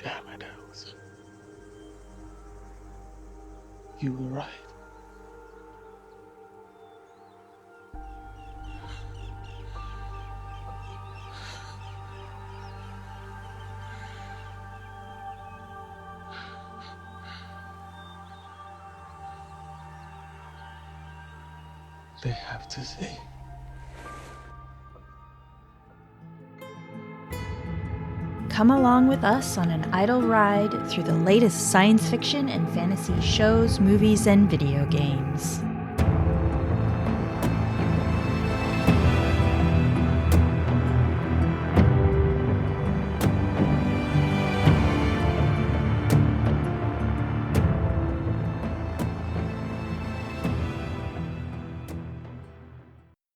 Damn it, Elsa. You were right. They have to see. Come along with us on an idle ride through the latest science fiction and fantasy shows, movies, and video games.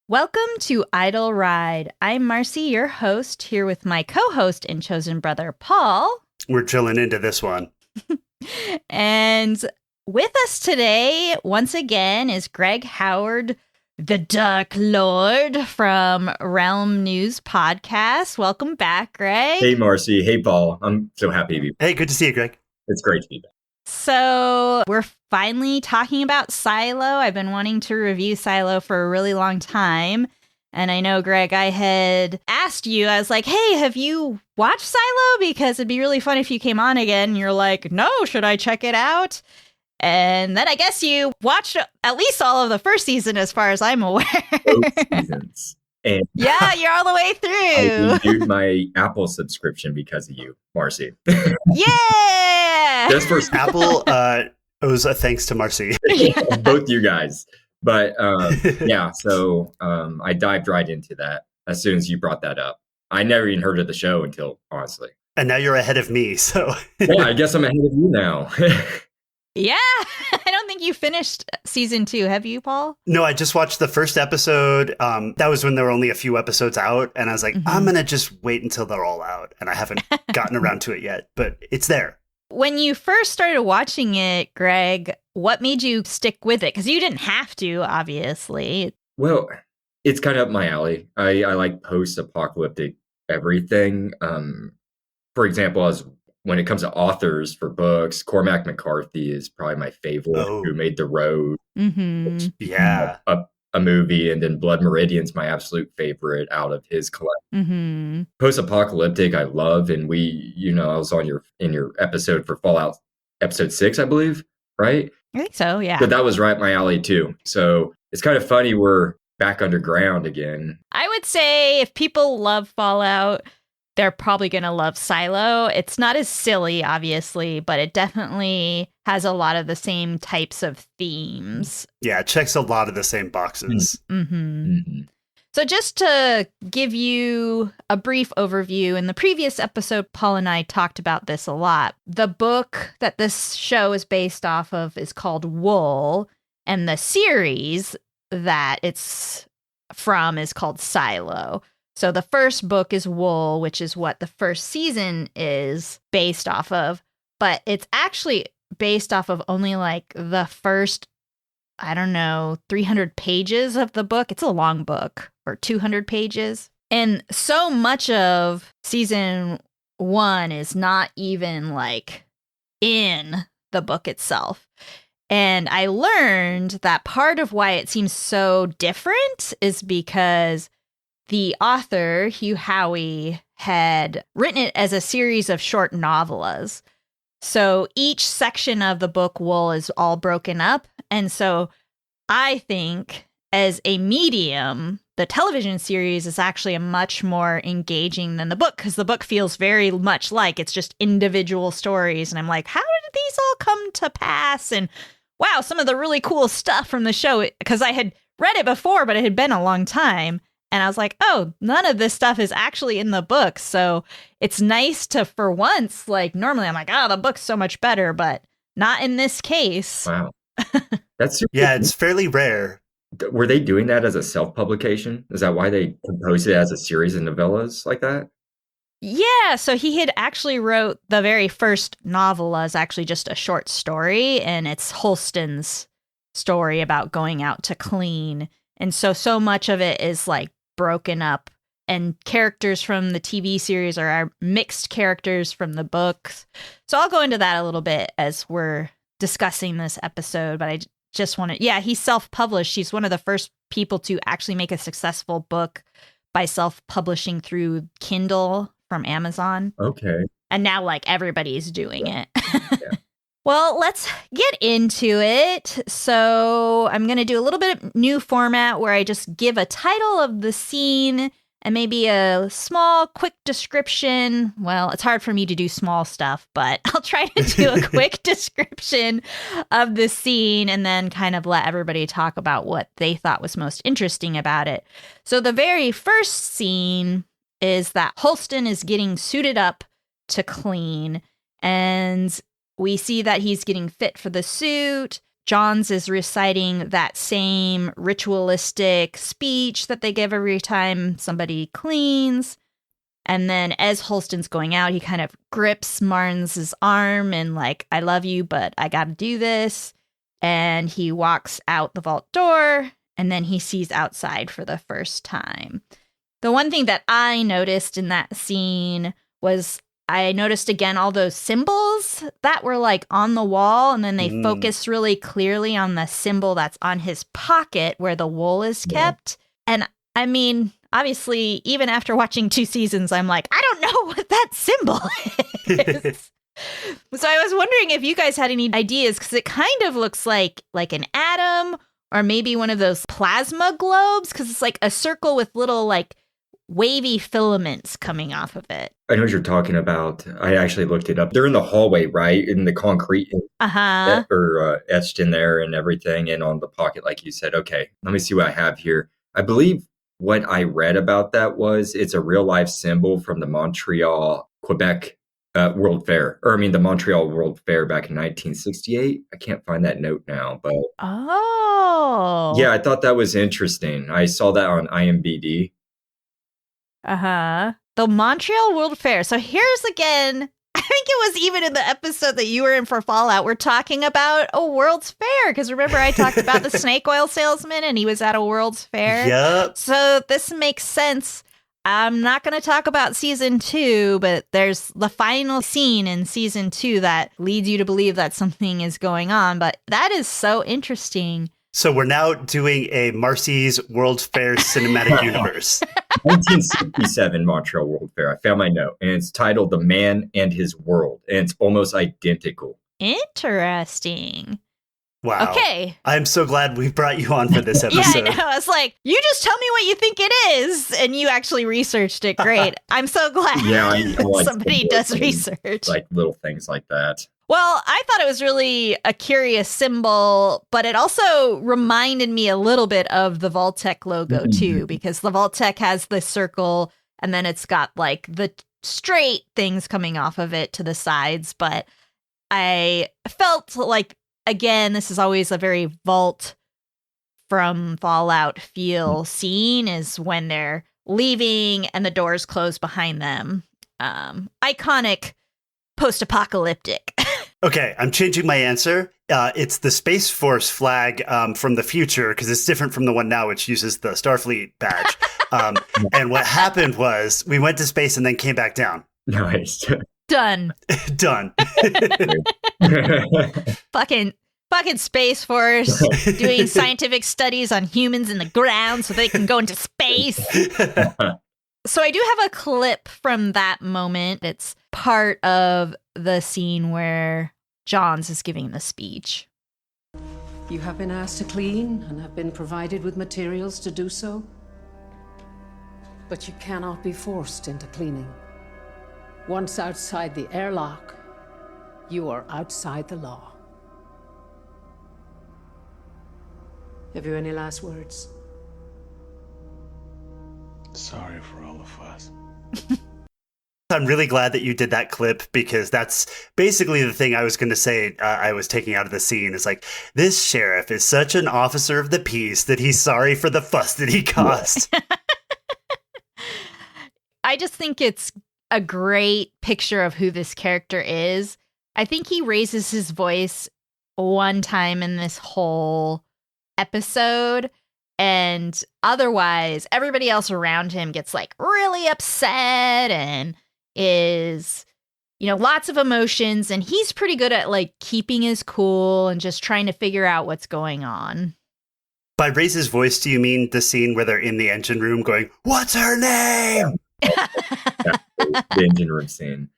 Welcome to Idle Ride. I'm Marcy, your host, here with my co-host and chosen brother, Paul. We're drilling into this one. And with us today, once again, is Greg Howard, the Dark Lord from Realm News Podcast. Welcome back, Greg. Hey, Marcy. Hey, Paul. I'm so happy to be back. Hey, good to see you, Greg. It's great to be back. So we're finally talking about Silo. I've been wanting to review Silo for a really long time. And I know, Greg, I had asked you, I was like, hey, have you watched Silo? Because it'd be really fun if you came on again. And you're like, no, should I check it out? And then I guess you watched at least all of the first season as far as I'm aware. Both seasons. And yeah, you're all the way I through. renewed my Apple subscription because of you, Marcy. Yeah! Just for Apple owes a thanks to Marcy. both you guys. But yeah, so I dived right into that as soon as you brought that up. I never even heard of the show until, honestly. And now you're ahead of me, so... Yeah, I guess I'm ahead of you now. Yeah, I don't think you finished season 2, have you, Paul? No, I just watched the first episode. That was when there were only a few episodes out, and I was like, I'm going to just wait until they're all out. And I haven't gotten around to it yet, but it's there. When you first started watching it, Greg, what made you stick with it? Because you didn't have to, obviously. Well, it's kind of up my alley. I like post-apocalyptic everything. For example, when it comes to authors for books, Cormac McCarthy is probably my favorite, who made The Road. Mm-hmm. Yeah. A movie, and then Blood Meridian's my absolute favorite out of his collection. Mm-hmm. Post-apocalyptic, I love, and I was in your episode for Fallout episode 6, I believe, right? I think so, yeah. But that was right up my alley too. So it's kind of funny we're back underground again. I would say if people love Fallout, they're probably going to love Silo. It's not as silly, obviously, but it definitely has a lot of the same types of themes. Yeah, it checks a lot of the same boxes. Mm-hmm. Mm-hmm. So just to give you a brief overview, in the previous episode, Paul and I talked about this a lot. The book that this show is based off of is called Wool, and the series that it's from is called Silo. So the first book is Wool, which is what the first season is based off of, but it's actually based off of only like the first, 300 pages of the book. It's a long book, or 200 pages. And so much of season 1 is not even like in the book itself. And I learned that part of why it seems so different is because the author, Hugh Howey, had written it as a series of short novellas. So each section of the book, Wool, is all broken up. And so I think as a medium, the television series is actually a much more engaging than the book, because the book feels very much like it's just individual stories. And I'm like, how did these all come to pass? And wow, some of the really cool stuff from the show, because I had read it before, but it had been a long time. And I was like, oh, none of this stuff is actually in the book. So it's nice to, for once, like normally I'm like, oh, the book's so much better, but not in this case. Wow. That's super Yeah, it's fairly rare. Were they doing that as a self-publication? Is that why they composed it as a series of novellas like that? Yeah, so he had actually wrote the very first novel as actually just a short story, and it's Holston's story about going out to clean. And so much of it is like broken up and characters from the TV series are mixed characters from the books. So I'll go into that a little bit as we're discussing this episode, but I just want to, he's self-published. He's one of the first people to actually make a successful book by self-publishing through Kindle from Amazon. Okay. And now, like, everybody's doing it. Yeah. Well, let's get into it. So I'm going to do a little bit of new format where I just give a title of the scene and maybe a small, quick description. Well, it's hard for me to do small stuff, but I'll try to do a quick description of the scene and then kind of let everybody talk about what they thought was most interesting about it. So the very first scene is that Holston is getting suited up to clean, and we see that he's getting fit for the suit. Johns is reciting that same ritualistic speech that they give every time somebody cleans. And then as Holston's going out, he kind of grips Marnes' arm and like, I love you, but I got to do this. And he walks out the vault door, and then he sees outside for the first time. The one thing that I noticed in that scene was I noticed again all those symbols that were like on the wall, and then they focus really clearly on the symbol that's on his pocket where the wool is kept. And I mean, obviously, even after watching 2 seasons, I'm like, I don't know what that symbol is. So I was wondering if you guys had any ideas, because it kind of looks like an atom or maybe one of those plasma globes, because it's like a circle with little like wavy filaments coming off of it. I know what you're talking about. I actually looked it up. They're in the hallway, right? In the concrete or etched in there and everything, and on the pocket, like you said. Okay, let me see what I have here. I believe what I read about that was it's a real life symbol from the Montreal, Quebec World Fair. Or I mean, the Montreal World Fair back in 1968. I can't find that note now, but yeah, I thought that was interesting. I saw that on IMDb. The Montreal World Fair. So here's again, I think it was even in the episode that you were in for Fallout, we're talking about a World's Fair. Because remember, I talked about the snake oil salesman and he was at a World's Fair. Yep. So this makes sense. I'm not going to talk about season 2, but there's the final scene in season 2 that leads you to believe that something is going on. But that is so interesting. So we're now doing a Marcy's World's Fair cinematic universe. 1967 Montreal World Fair. I found my note, and it's titled The Man and His World, and it's almost identical. Interesting. Wow. Okay. I'm so glad we brought you on for this episode. Yeah, I know. I was like, you just tell me what you think it is, and you actually researched it. Great. I'm so glad I like somebody does research. Like little things like that. Well, I thought it was really a curious symbol, but it also reminded me a little bit of the Vault-Tec logo, too, because the Vault-Tec has the circle, and then it's got, like, the straight things coming off of it to the sides. But I felt like, again, this is always a very Vault from Fallout feel scene, is when they're leaving and the doors close behind them. Iconic post-apocalyptic. Okay, I'm changing my answer. It's the Space Force flag from the future, because it's different from the one now, which uses the Starfleet badge. And what happened was we went to space and then came back down. Nice. Done. Done. Fucking Space Force doing scientific studies on humans in the ground so they can go into space. So I do have a clip from that moment. It's part of the scene where Johns is giving the speech. You have been asked to clean and have been provided with materials to do so. But you cannot be forced into cleaning. Once outside the airlock, you are outside the law. Have you any last words? Sorry for all of us. I'm really glad that you did that clip, because that's basically the thing I was going to say. I was taking out of the scene is like, this sheriff is such an officer of the peace that he's sorry for the fuss that he caused. I just think it's a great picture of who this character is. I think he raises his voice one time in this whole episode, And otherwise, everybody else around him gets like really upset and is, lots of emotions. And he's pretty good at like keeping his cool and just trying to figure out what's going on. By raise his voice, do you mean the scene where they're in the engine room going, "What's her name?" The engine room scene.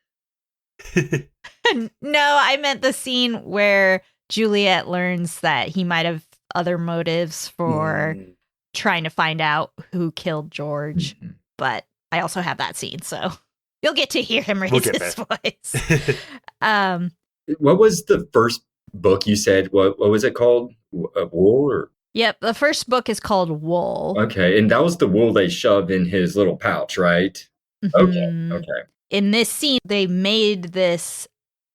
No, I meant the scene where Juliette learns that he might have other motives for trying to find out who killed George. Mhm. But I also have that scene, so you'll get to hear him raise his voice. What was the first book you said? What was it called? Wool? Or? Yep, the first book is called Wool. Okay, and that was the wool they shoved in his little pouch, right? Mhm. Okay. In this scene, they made this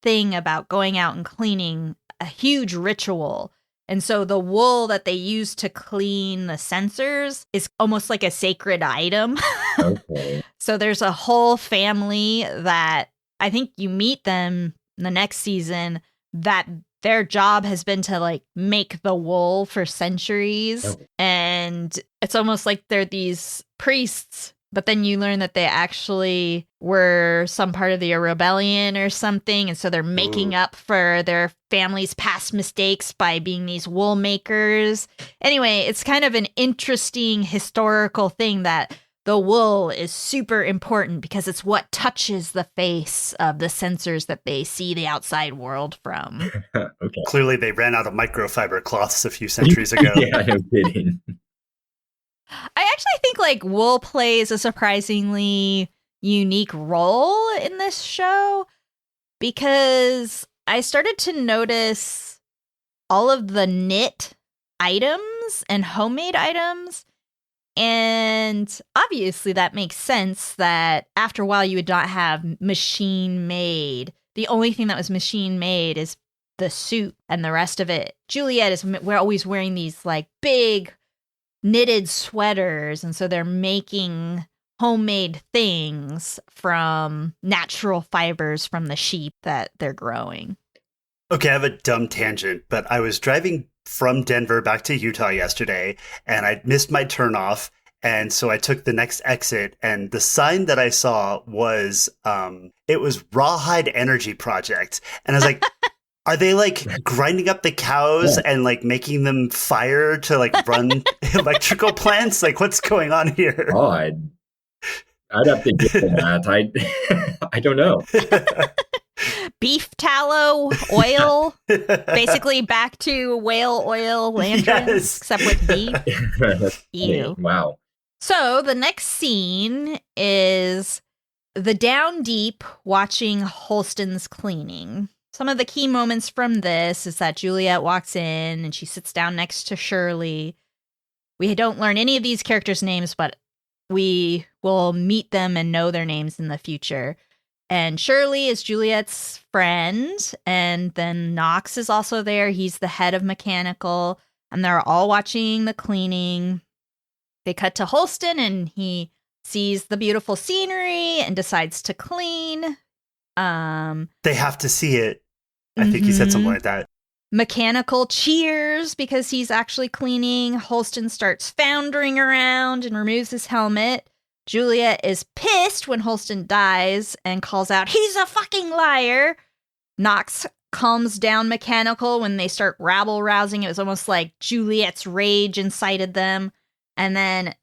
thing about going out and cleaning a huge ritual. And so the wool that they use to clean the sensors is almost like a sacred item. Okay. So there's a whole family that I think you meet them in the next season that their job has been to like make the wool for centuries. Oh. And it's almost like they're these priests, but then you learn that they actually were some part of the rebellion or something. And so they're making up for their family's past mistakes by being these wool makers. Anyway, it's kind of an interesting historical thing that the wool is super important because it's what touches the face of the sensors that they see the outside world from. Okay. Clearly, they ran out of microfiber cloths a few centuries ago. Yeah, no kidding. I actually think like wool plays a surprisingly unique role in this show because I started to notice all of the knit items and homemade items. And obviously that makes sense that after a while you would not have machine made. The only thing that was machine made is the suit and the rest of it. Juliette we're always wearing these like big knitted sweaters. And so they're making homemade things from natural fibers from the sheep that they're growing. Okay, I have a dumb tangent, but I was driving from Denver back to Utah yesterday, and I missed my turnoff, and so I took the next exit, and the sign that I saw was, it was Rawhide Energy Project, and I was like, are they like grinding up the cows and like making them fire to like run electrical plants? Like, what's going on here? God. I'd have to get that. I don't know. Beef tallow oil, basically back to whale oil lanterns, Yes. except with beef. Ew. Wow. So the next scene is the down deep watching Holston's cleaning. Some of the key moments from this is that Juliette walks in and she sits down next to Shirley. We don't learn any of these characters' names, but we will meet them and know their names in the future. And Shirley is Juliette's friend, and then Knox is also there. He's the head of mechanical, and they're all watching the cleaning. They cut to Holston, and he sees the beautiful scenery and decides to clean. They have to see it. I think he said something like that. Mechanical cheers because he's actually cleaning. Holston starts floundering around and removes his helmet. Juliette is pissed when Holston dies and calls out, "He's a fucking liar." Knox calms down Mechanical when they start rabble-rousing. It was almost like Juliette's rage incited them. And then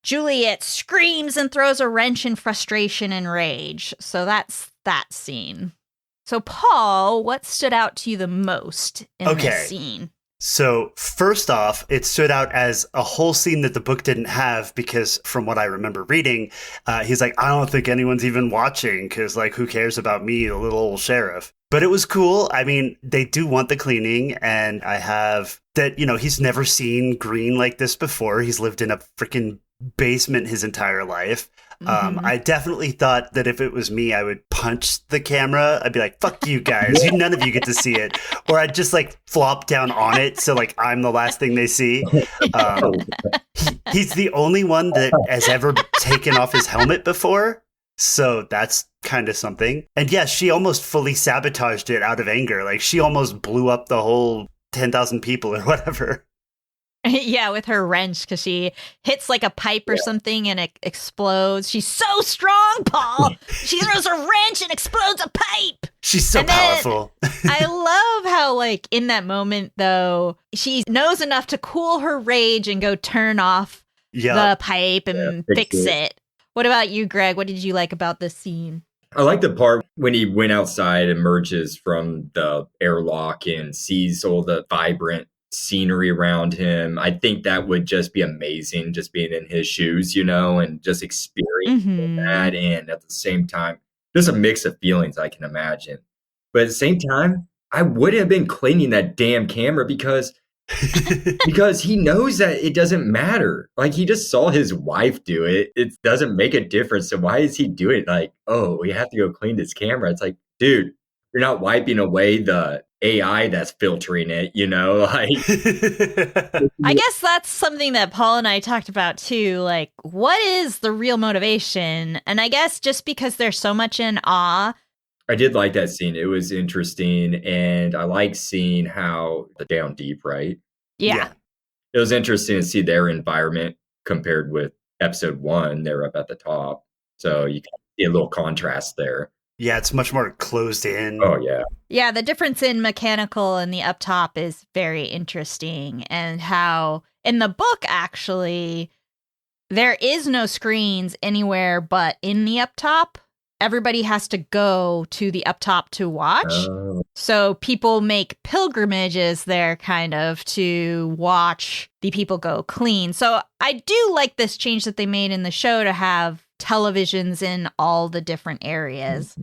Juliette screams and throws a wrench in frustration and rage. So that's that scene. So, Paul, what stood out to you the most in this scene? So first off, it stood out as a whole scene that the book didn't have because from what I remember reading, he's like, I don't think anyone's even watching because like, who cares about me, the little old sheriff? But it was cool. I mean, they do want the cleaning, and I have that, he's never seen green like this before. He's lived in a freaking basement his entire life. I definitely thought that if it was me, I would punch the camera. I'd be like, fuck you guys. None of you get to see it. Or I'd just like flop down on it. So like I'm the last thing they see. He's the only one that has ever taken off his helmet before. So that's kind of something. And yeah, she almost fully sabotaged it out of anger. Like she almost blew up the whole 10,000 people or whatever. Yeah, with her wrench, because she hits like a pipe or something and it explodes. She's so strong, Paul. She throws a wrench and explodes a pipe. She's so powerful. I love how, like, in that moment, though, she knows enough to cool her rage and go turn off the pipe and fix it. What about you, Greg? What did you like about this scene? I like the part when he went outside, emerges from the airlock and sees all the vibrant scenery around him. I think that would just be amazing, just being in his shoes, and just experiencing that. And at the same time, there's a mix of feelings I can imagine. But at the same time, I would have been cleaning that damn camera because he knows that it doesn't matter. Like, he just saw his wife do it. It doesn't make a difference. So why is he doing it? Like, oh, we have to go clean this camera. It's like, dude, you're not wiping away the AI that's filtering it, like. I guess that's something that Paul and I talked about too. Like, what is the real motivation? And I guess just because they're so much in awe. I did like that scene. It was interesting. And I like seeing how the down deep, right? Yeah. It was interesting to see their environment compared with episode 1. They're up at the top. So you can see a little contrast there. Yeah, it's much more closed in. Oh, yeah. Yeah, the difference in mechanical and the up top is very interesting. And how in the book, actually, there is no screens anywhere but in the up top. Everybody has to go to the up top to watch. Oh. So people make pilgrimages there kind of to watch the people go clean. So I do like this change that they made in the show to have televisions in all the different areas.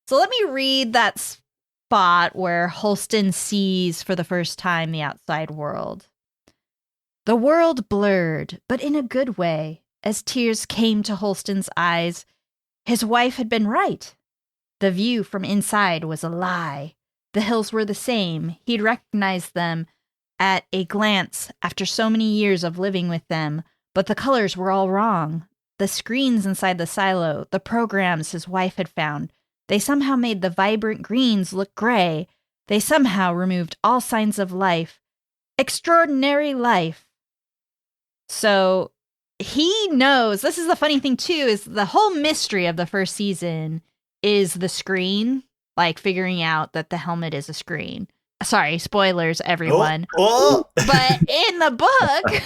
So let me read that spot where Holston sees for the first time the outside world. The world blurred, but in a good way, as tears came to Holston's eyes. His wife had been right. The view from inside was a lie. The hills were the same. He'd recognized them at a glance after so many years of living with them, but the colors were all wrong. The screens inside the silo, the programs his wife had found, they somehow made the vibrant greens look gray. They somehow removed all signs of life. Extraordinary life. So he knows, this is the funny thing too, is the whole mystery of the first season is the screen, like figuring out that the helmet is a screen. Sorry, spoilers, everyone. But in the book,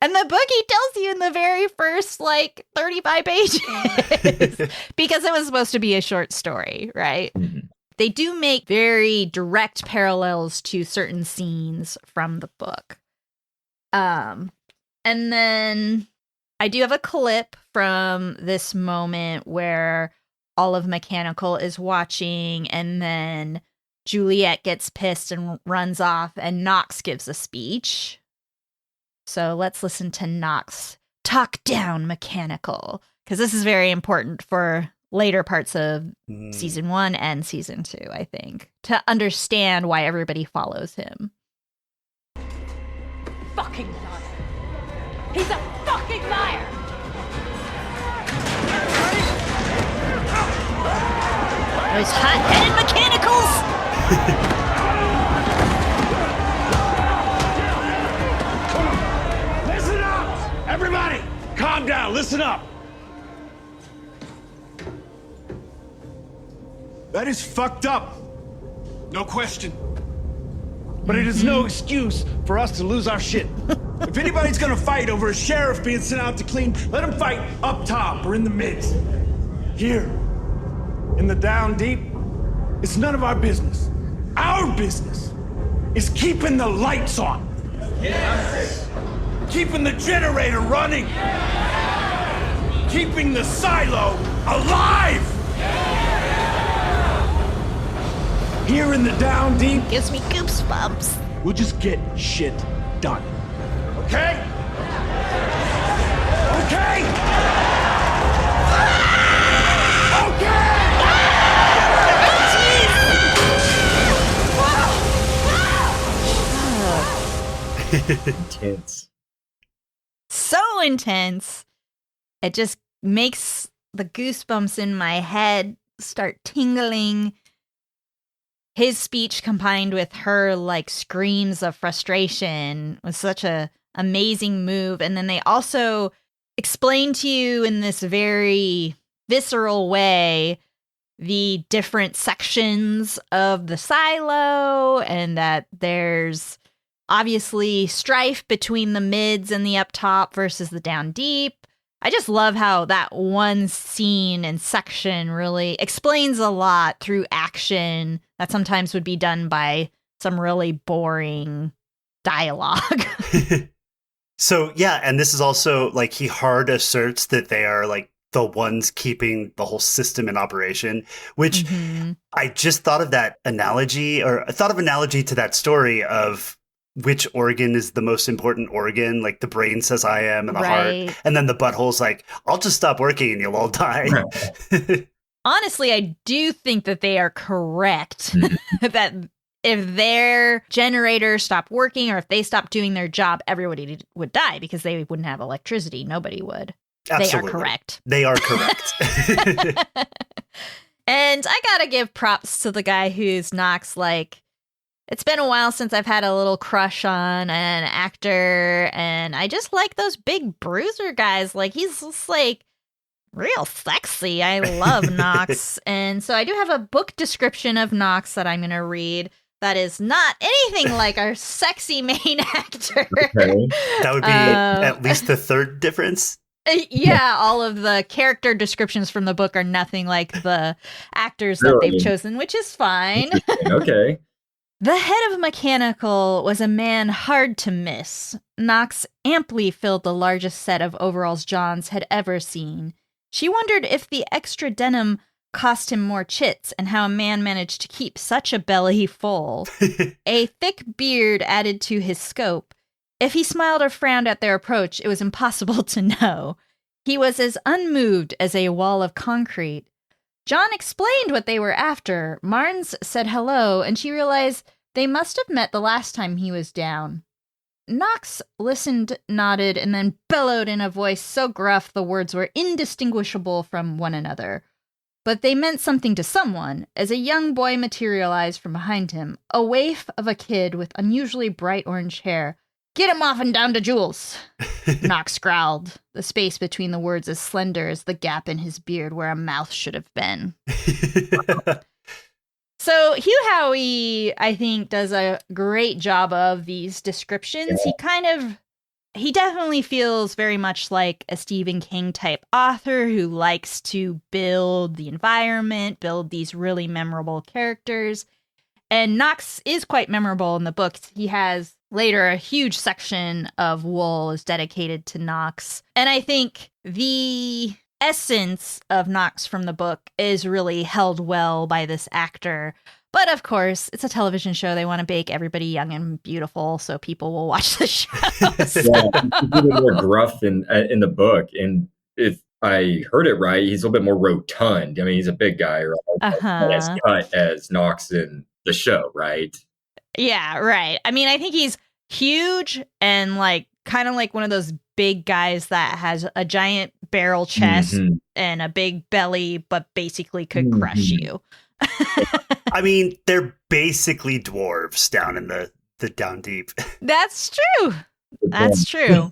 and the book, he tells you in the very first, 35 pages, because it was supposed to be a short story, right? Mm-hmm. They do make very direct parallels to certain scenes from the book. And then I do have a clip from this moment where all of Mechanical is watching, and then Juliette gets pissed and runs off, and Knox gives a speech. So let's listen to Knox talk down Mechanical, because this is very important for later parts of season 1 and season 2, I think, to understand why everybody follows him. Fucking liar. He's a fucking liar! Those hot-headed Mechanicals! Listen up! Everybody, calm down, listen up! That is fucked up. No question. But it is no excuse for us to lose our shit. If anybody's gonna fight over a sheriff being sent out to clean, let him fight up top or in the midst. Here, in the down deep, it's none of our business. Our business is keeping the lights on. Yes. Keeping the generator running. Yes. Keeping the silo alive. Here in the down deep, gives me goosebumps. We'll just get shit done. Okay? Okay? Intense. So intense. It just makes the goosebumps in my head start tingling. his speech combined with her like screams of frustration was such a amazing move. And then they also explain to you in this very visceral way the different sections of the silo, and that there's obviously strife between the mids and the up top versus the down deep. I just love how that one scene and section really explains a lot through action that sometimes would be done by some really boring dialogue. So, yeah, and this is also, like, he hard asserts that they are, like, the ones keeping the whole system in operation, which I just thought of that analogy, or I thought of analogy to that story of which organ is the most important organ. Like, the brain says I am, and the heart, and then the butthole's like, I'll just stop working and you'll all die. Honestly, I do think that they are correct. That if their generators stopped working, or if they stopped doing their job, everybody would die because they wouldn't have electricity. Nobody would. Absolutely. They are correct. They are correct. And I gotta give props to the guy who's Knox. Like, it's been a while since I've had a little crush on an actor, and I just like those big bruiser guys. Like, he's just like real sexy. I love Knox. And so I do have a book description of Knox that I'm gonna read that is not anything like our sexy main actor. Okay. That would be at least the third difference. Yeah, all of the character descriptions from the book are nothing like the actors that they've chosen, which is fine. Okay. The head of Mechanical was a man hard to miss. Knox amply filled the largest set of overalls Johns had ever seen. She wondered if the extra denim cost him more chits, and how a man managed to keep such a belly full. A thick beard added to his scope. If he smiled or frowned at their approach, it was impossible to know. He was as unmoved as a wall of concrete. John explained what they were after. Marnes said hello, and she realized they must have met the last time he was down. Knox listened, nodded, and then bellowed in a voice so gruff the words were indistinguishable from one another. But they meant something to someone, as a young boy materialized from behind him, a waif of a kid with unusually bright orange hair. "Get him off and down to Jules," Knox growled, the space between the words as slender as the gap in his beard where a mouth should have been. So Hugh Howey, I think, does a great job of these descriptions. He definitely feels very much like a Stephen King type author who likes to build the environment, build these really memorable characters. And Knox is quite memorable in the book. He has later a huge section of Wool is dedicated to Knox. And I think the essence of Knox from the book is really held well by this actor. But of course, it's a television show. They want to make everybody young and beautiful, so people will watch the show. Yeah, he's a little more gruff in the book. And if I heard it right, he's a little bit more rotund. I mean, he's a big guy, right? Not as cut as Knox in the show, right? Yeah, right. I mean, I think he's huge and like kind of like one of those big guys that has a giant barrel chest and a big belly, but basically could crush you. I mean, they're basically dwarves down in the down deep. That's true. That's true.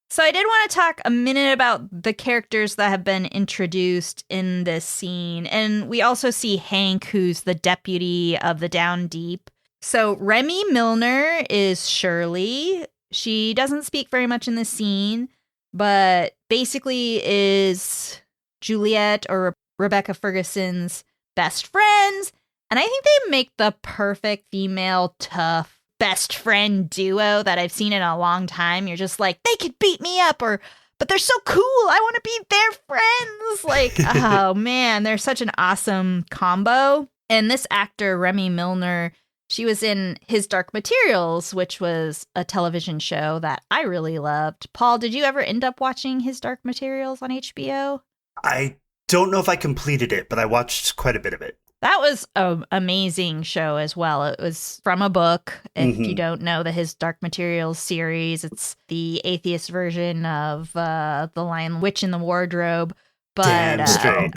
So I did want to talk a minute about the characters that have been introduced in this scene. And we also see Hank, who's the deputy of the Down Deep. So Remy Milner is Shirley. She doesn't speak very much in this scene, but basically is Juliette or Rebecca Ferguson's best friends. And I think they make the perfect female tough best friend duo that I've seen in a long time. You're just like, they could beat me up, but they're so cool. I want to be their friends. Like, oh man, they're such an awesome combo. And this actor, Remy Milner, she was in His Dark Materials, which was a television show that I really loved. Paul, did you ever end up watching His Dark Materials on HBO? I don't know if I completed it, but I watched quite a bit of it. That was an amazing show as well. It was from a book. If you don't know the His Dark Materials series, it's the atheist version of The Lion, Witch, and the Wardrobe. But damn straight.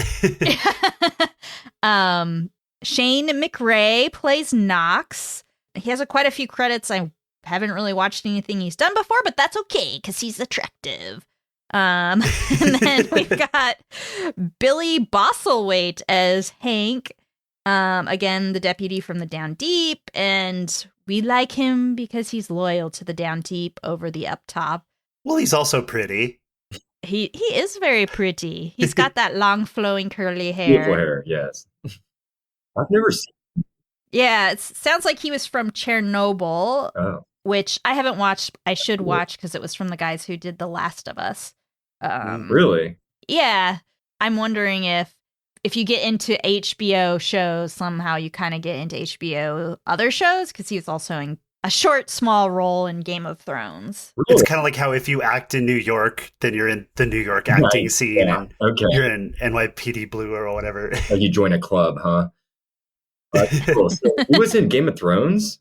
Shane McRae plays Knox. He has quite a few credits. I haven't really watched anything he's done before, but that's okay because he's attractive. And then we've got Billy Bosselwaite as Hank. Again, the deputy from the Down Deep, and we like him because he's loyal to the Down Deep over the Up Top. Well, he's also pretty. He is very pretty. He's got that long, flowing, curly Beautiful hair. hair, yes. I've never seen. Yeah, it sounds like he was from Chernobyl, Oh, which I haven't watched. I should watch because it was from the guys who did The Last of Us. really? Yeah, I'm wondering if you get into HBO shows, somehow you kind of get into HBO other shows, because he was also in a short, small role in Game of Thrones. It's kind of like how if you act in New York, then you're in the New York acting scene, Yeah. and Okay. you're in NYPD Blue or whatever. Like you join a club, huh? Cool. So he was in Game of Thrones?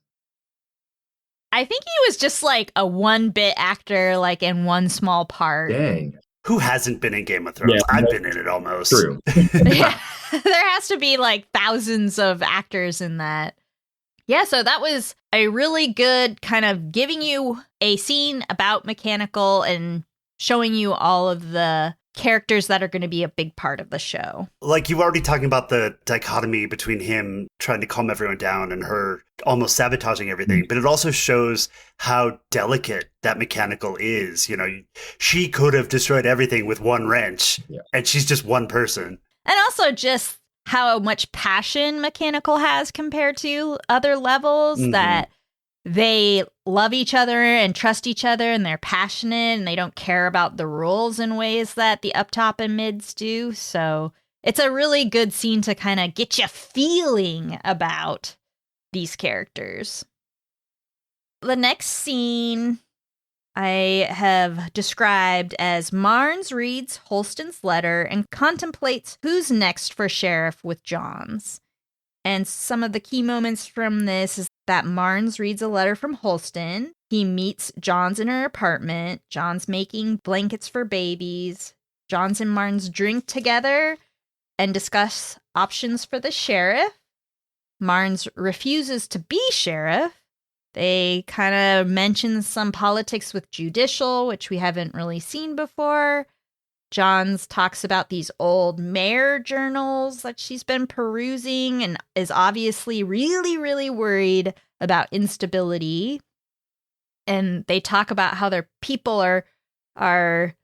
I think he was just like a one-bit actor, like in one small part. Dang. Who hasn't been in Game of Thrones? Yeah, I've been in it almost. True. Yeah. There has to be like thousands of actors in that. Yeah, so that was a really good kind of giving you a scene about Mechanical and showing you all of the characters that are going to be a big part of the show. Like, you were already talking about the dichotomy between him trying to calm everyone down and her almost sabotaging everything, but it also shows how delicate that Mechanical is. You know, she could have destroyed everything with one wrench, and she's just one person. And also just how much passion Mechanical has compared to other levels, that they love each other and trust each other, and they're passionate, and they don't care about the rules in ways that the up top and mids do. So it's a really good scene to kind of get you feeling about these characters. The next scene I have described as Marnes reads Holston's letter and contemplates who's next for sheriff with Johns. And some of the key moments from this is that Marnes reads a letter from Holston. He meets Johns in her apartment. Johns making blankets for babies. Johns and Marnes drink together and discuss options for the sheriff. Marnes refuses to be sheriff. They kind of mention some politics with judicial, which we haven't really seen before. Johns talks about these old mayor journals that she's been perusing and is obviously really, really worried about instability. And they talk about how their people are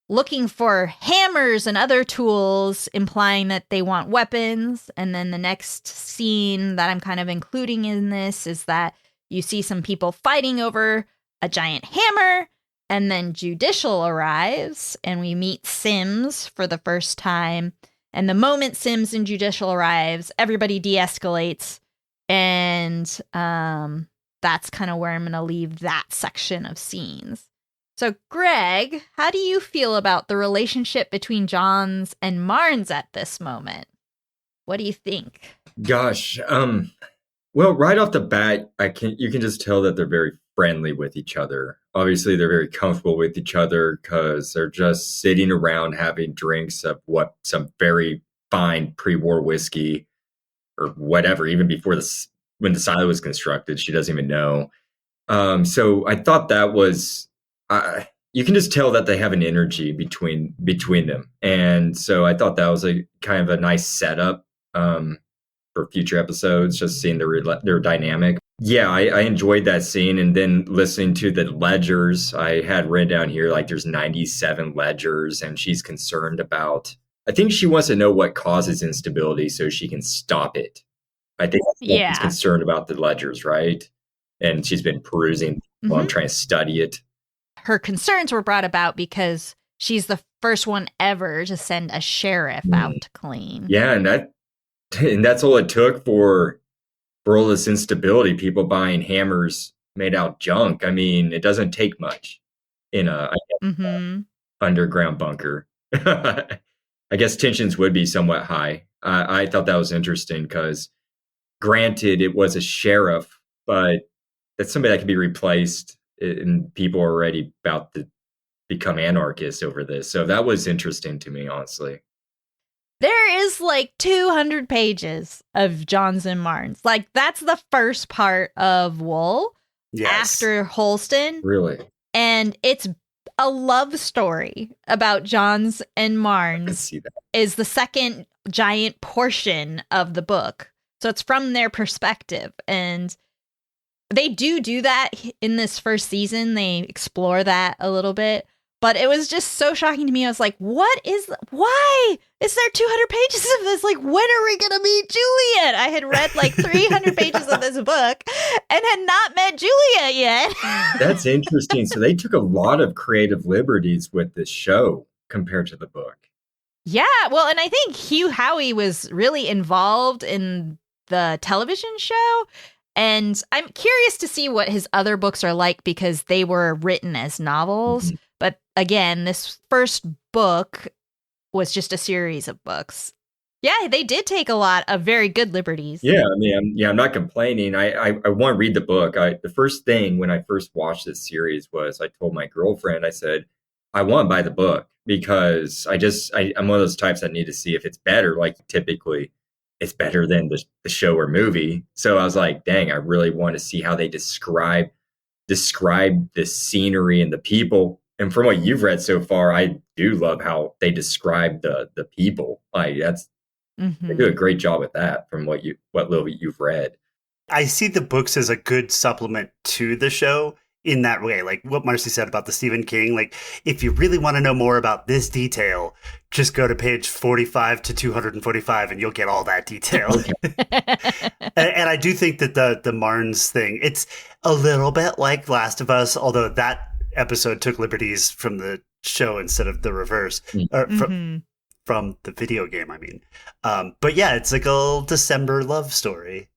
looking for hammers and other tools, implying that they want weapons. And then the next scene that I'm kind of including in this is that you see some people fighting over a giant hammer, and then Judicial arrives, and we meet Sims for the first time. And the moment Sims and Judicial arrives, everybody de-escalates, and that's kind of where I'm going to leave that section of scenes. So, Greg, how do you feel about the relationship between Johns and Marnes at this moment? What do you think? Gosh, well, right off the bat, you can just tell that they're very friendly with each other. Obviously, they're very comfortable with each other because they're just sitting around having drinks of some very fine pre-war whiskey or whatever, even before when the silo was constructed. She doesn't even know. So I thought that was, you can just tell that they have an energy between them. And so I thought that was a kind of a nice setup for future episodes, just seeing their dynamic. Yeah, I enjoyed that scene. And then listening to the ledgers, I had written down here, like there's 97 ledgers, and she's concerned about, I think she wants to know what causes instability so she can stop it. I think she's concerned about the ledgers, right? And she's been perusing while I'm trying to study it. Her concerns were brought about because she's the first one ever to send a sheriff out to clean. Yeah, and that's all it took for all this instability, people buying hammers made out junk. I mean, it doesn't take much in a underground bunker. I guess tensions would be somewhat high. I thought that was interesting because granted it was a sheriff, but that's somebody that can be replaced, and people are already about to become anarchists over this. So that was interesting to me, honestly. There is like 200 pages of Johns and Marnes. Like, that's the first part of Wool after Holston. Really? And it's a love story about Johns and I can Marnes see that. is the second giant portion of the book. So it's from their perspective. And they do that in this first season. They explore that a little bit. But it was just so shocking to me. I was like, why is there 200 pages of this? Like, when are we going to meet Juliet? I had read like 300 pages of this book and had not met Juliet yet. That's interesting. So they took a lot of creative liberties with this show compared to the book. Yeah, well, and I think Hugh Howey was really involved in the television show. And I'm curious to see what his other books are like because they were written as novels. Mm-hmm. But again, this first book was just a series of books. Yeah, they did take a lot of very good liberties. Yeah, I mean, I'm not complaining. I want to read the book. The first thing when I first watched this series was I told my girlfriend, I said, I want to buy the book because I'm one of those types that need to see if it's better. Like typically it's better than the show or movie. So I was like, dang, I really want to see how they describe the scenery and the people. And from what you've read so far, I do love how they describe the people. Like they do a great job with that from what little you've read. I see the books as a good supplement to the show in that way. Like what Marcy said about the Stephen King, like if you really want to know more about this detail, just go to page 45 to 245 and you'll get all that detail. and I do think that the Marnes thing, it's a little bit like Last of Us, although that episode took liberties from the show instead of the reverse, or from the video game, I mean. But yeah, it's like a little December love story.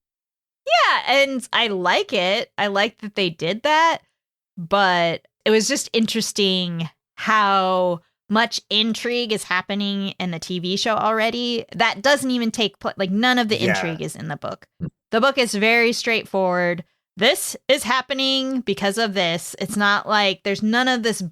Yeah, and I like it. I like that they did that, but it was just interesting how much intrigue is happening in the TV show already. That doesn't even take place. Like, none of the intrigue is in the book. The book is very straightforward. This is happening because of this. It's not like there's none of this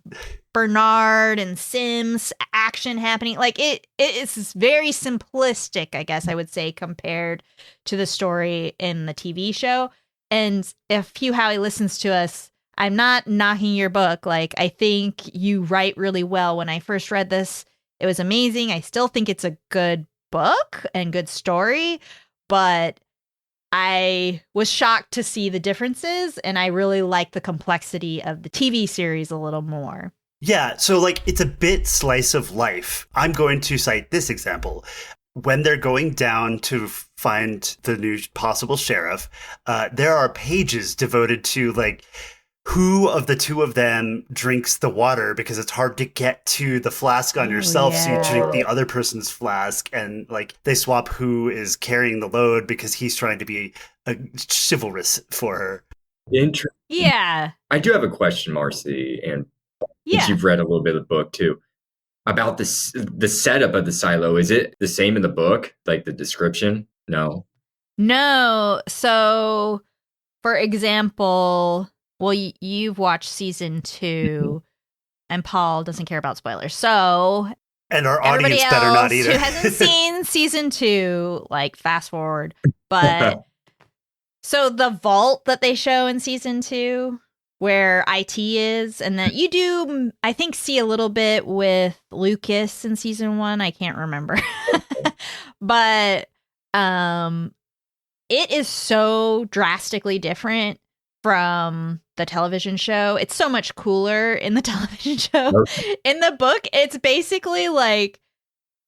Bernard and Sims action happening. Like it's very simplistic, I guess I would say, compared to the story in the TV show. And if Hugh Howey listens to us, I'm not knocking your book. Like, I think you write really well. When I first read this, it was amazing. I still think it's a good book and good story, but I was shocked to see the differences, and I really like the complexity of the TV series a little more. Yeah, so like it's a bit slice of life. I'm going to cite this example. When they're going down to find the new possible sheriff, there are pages devoted to like who of the two of them drinks the water, because it's hard to get to the flask on yourself. So you drink the other person's flask, and like they swap who is carrying the load because he's trying to be chivalrous for her. Yeah. I do have a question, Marcy, and you've read a little bit of the book too, about the setup of the silo. Is it the same in the book? Like the description? No. So, for example, well, you've watched season 2, and Paul doesn't care about spoilers. So, and our audience better not either. Who hasn't seen season 2, like fast forward. But so the vault that they show in season 2, where IT is, and that you do, I think, see a little bit with Lucas in season 1. I can't remember, but it is so drastically different from the television show. It's so much cooler in the television show. Okay. In the book, it's basically like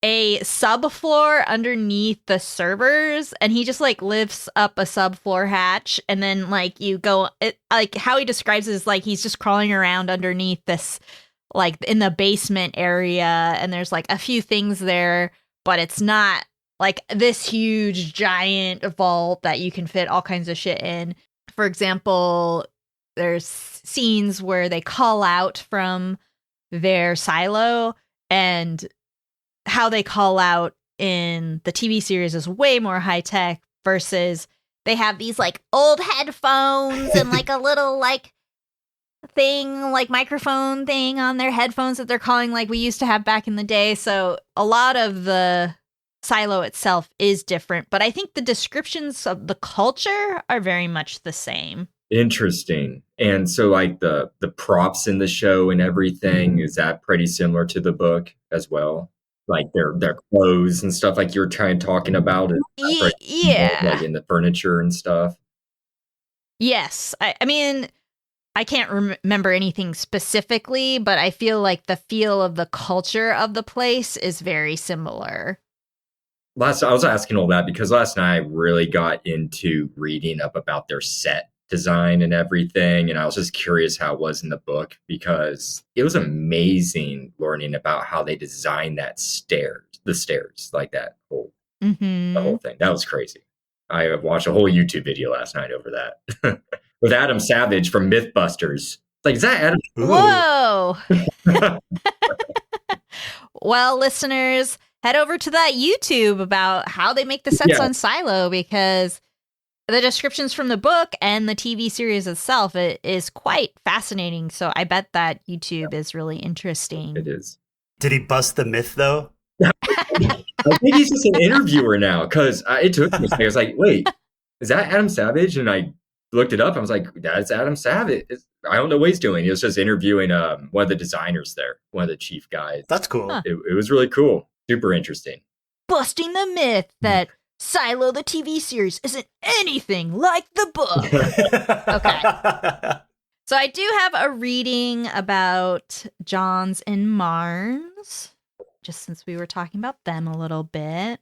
a subfloor underneath the servers, and he just like lifts up a subfloor hatch, and then like you go, like how he describes it is like he's just crawling around underneath this, like in the basement area, and there's like a few things there, but it's not like this huge giant vault that you can fit all kinds of shit in. For example, there's scenes where they call out from their silo, and how they call out in the TV series is way more high tech, versus they have these like old headphones and like a little like thing, like microphone thing on their headphones that they're calling like we used to have back in the day. So a lot of the silo itself is different, but I think the descriptions of the culture are very much the same. Interesting. And so like the props in the show and everything, is that pretty similar to the book as well? Like their clothes and stuff like you're talking about, is that pretty similar, Yeah. like in the furniture and stuff. Yes. I mean, I can't remember anything specifically, but I feel like the feel of the culture of the place is very similar. I was asking all that because last night I really got into reading up about their set design and everything, and I was just curious how it was in the book because it was amazing learning about how they designed the stairs, like that whole the whole thing. That was crazy. I watched a whole YouTube video last night over that with Adam Savage from Mythbusters. Like, is that Adam? Whoa! Well, listeners, head over to that YouTube about how they make the sets on Silo, because the descriptions from the book and the TV series itself, it is quite fascinating. So I bet that YouTube is really interesting. It is. Did he bust the myth, though? I think he's just an interviewer now, because it took me a second. I was like, wait, is that Adam Savage? And I looked it up. I was like, that's Adam Savage. I don't know what he's doing. He was just interviewing one of the designers there, one of the chief guys. That's cool. Huh. It was really cool. Super interesting. Busting the myth that Silo, the TV series, isn't anything like the book. Okay. So I do have a reading about Johns and Marnes, just since we were talking about them a little bit.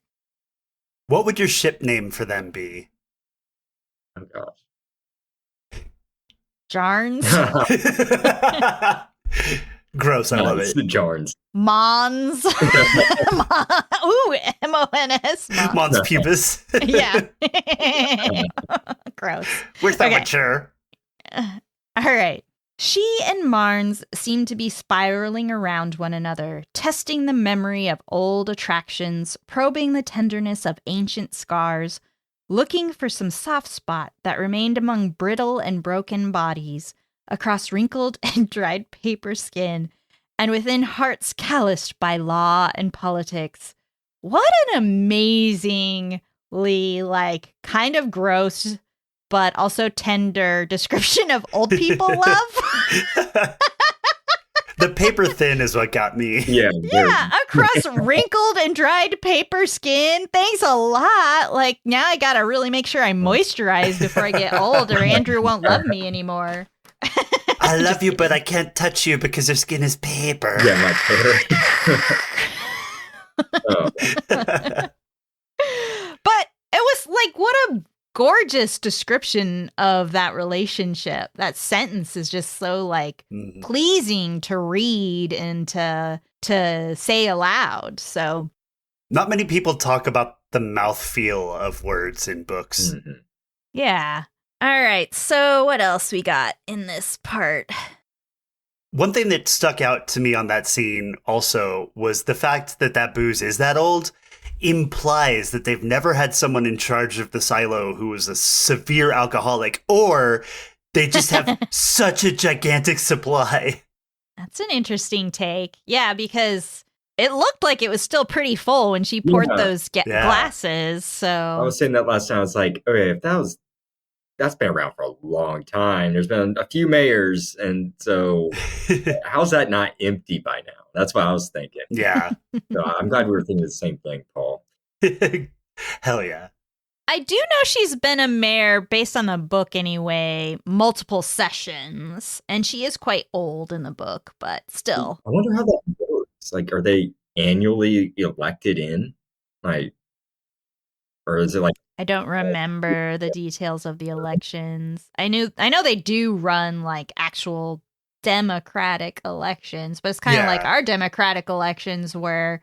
What would your ship name for them be? Oh, gosh. Jarns. Gross, I love It's it. the Jarns. Mons. Ooh, M-O-N-S. Mons pubis. Yeah. Gross. Where's that Okay. mature? All right. She and Marnes seem to be spiraling around one another, testing the memory of old attractions, probing the tenderness of ancient scars, looking for some soft spot that remained among brittle and broken bodies, across wrinkled and dried paper skin, and within hearts calloused by law and politics. What an amazingly, kind of gross, but also tender description of old people love. The paper thin is what got me. Yeah. Yeah, across wrinkled and dried paper skin. Thanks a lot. Like, now I gotta really make sure I moisturize before I get old, or Andrew won't love me anymore. I love you, but I can't touch you because your skin is paper. Yeah, my hair. Oh. But it was like, what a gorgeous description of that relationship. That sentence is just so pleasing to read and to say aloud. So Not many people talk about the mouthfeel of words in books. Mhm. yeah. All right. So what else we got in this part? One thing that stuck out to me on that scene also was the fact that that booze is that old implies that they've never had someone in charge of the silo who was a severe alcoholic, or they just have such a gigantic supply. That's an interesting take. Yeah, because it looked like it was still pretty full when she poured those glasses. So I was saying that last time. I was like, okay, if that's been around for a long time. There's been a few mayors, and so how's that not empty by now? That's what I was thinking. Yeah. So I'm glad we were thinking the same thing, Paul. Hell yeah. I do know she's been a mayor, based on the book anyway, multiple sessions. And she is quite old in the book, but still. I wonder how that works. Like, are they annually elected in? Like, or is it like, I don't remember the details of the elections. I know they do run actual democratic elections, but it's kind of like our democratic elections where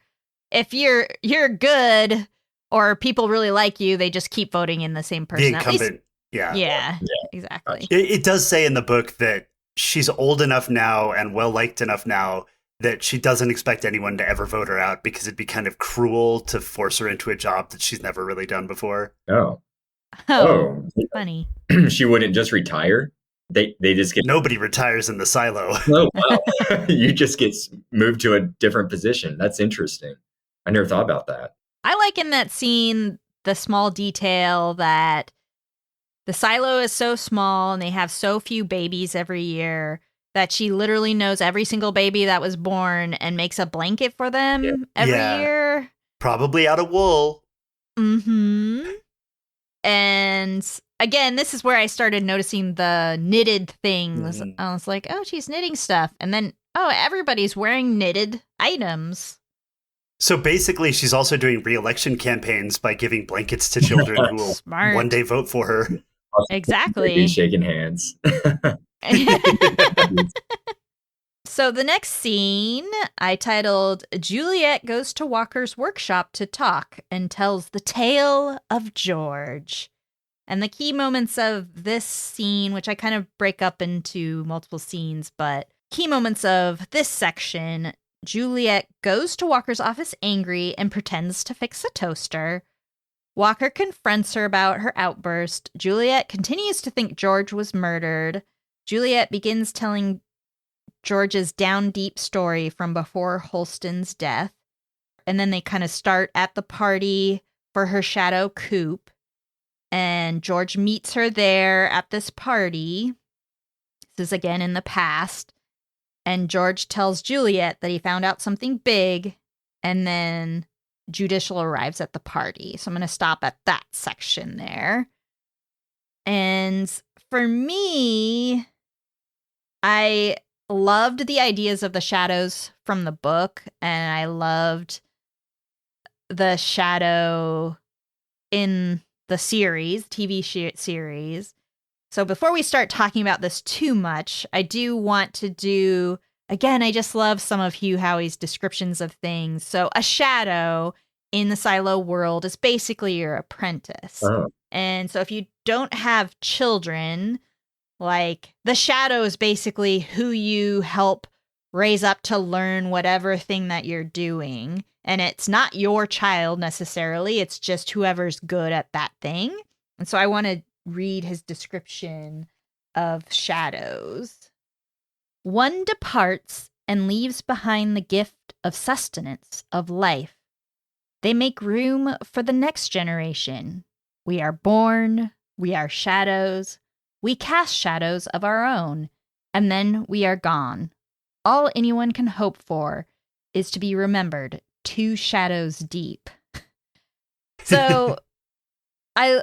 if you're good or people really like you, they just keep voting in the same person. The incumbent. Yeah, exactly. It does say in the book that she's old enough now and well-liked enough now that she doesn't expect anyone to ever vote her out because it'd be kind of cruel to force her into a job that she's never really done before. oh, Funny. she wouldn't just retire? They just get Nobody retires in the silo. oh wow. You just get moved to a different position. That's interesting. I never thought about that. I like in that scene the small detail that the silo is so small and they have so few babies every year that she literally knows every single baby that was born and makes a blanket for them every Yeah. year. Probably out of wool. Mm-hmm. And again, this is where I started noticing the knitted things. Mhm. I was like, oh, she's knitting stuff. And then, oh, everybody's wearing knitted items. So basically, she's also doing re-election campaigns by giving blankets to children who will Smart. one day vote for her. Exactly. Shaking hands. So the next scene I titled Juliette Goes to Walker's Workshop to Talk and Tells the Tale of George. And the key moments of this scene, which I kind of break up into multiple scenes, but key moments of this section, Juliette goes to Walker's office angry and pretends to fix a toaster. Walker confronts her about her outburst. Juliette continues to think George was murdered. Juliette begins telling George's down deep story from before Holston's death. And then they kind of start at the party for her shadow coup. And George meets her there at this party. This is again in the past. And George tells Juliette that he found out something big. And then Judicial arrives at the party. So I'm going to stop at that section there. And for me, I loved the ideas of the shadows from the book, and I loved the shadow in the series, series. So before we start talking about this too much, I do want to do, again, I just love some of Hugh Howey's descriptions of things. So a shadow in the silo world is basically your apprentice. Oh. And so if you don't have children, like, the shadow is basically who you help raise up to learn whatever thing that you're doing. And it's not your child necessarily. It's just whoever's good at that thing. And so I want to read his description of shadows. One departs and leaves behind the gift of sustenance, of life. They make room for the next generation. We are born. We are shadows. We cast shadows of our own, and then we are gone. All anyone can hope for is to be remembered 2 shadows deep. So I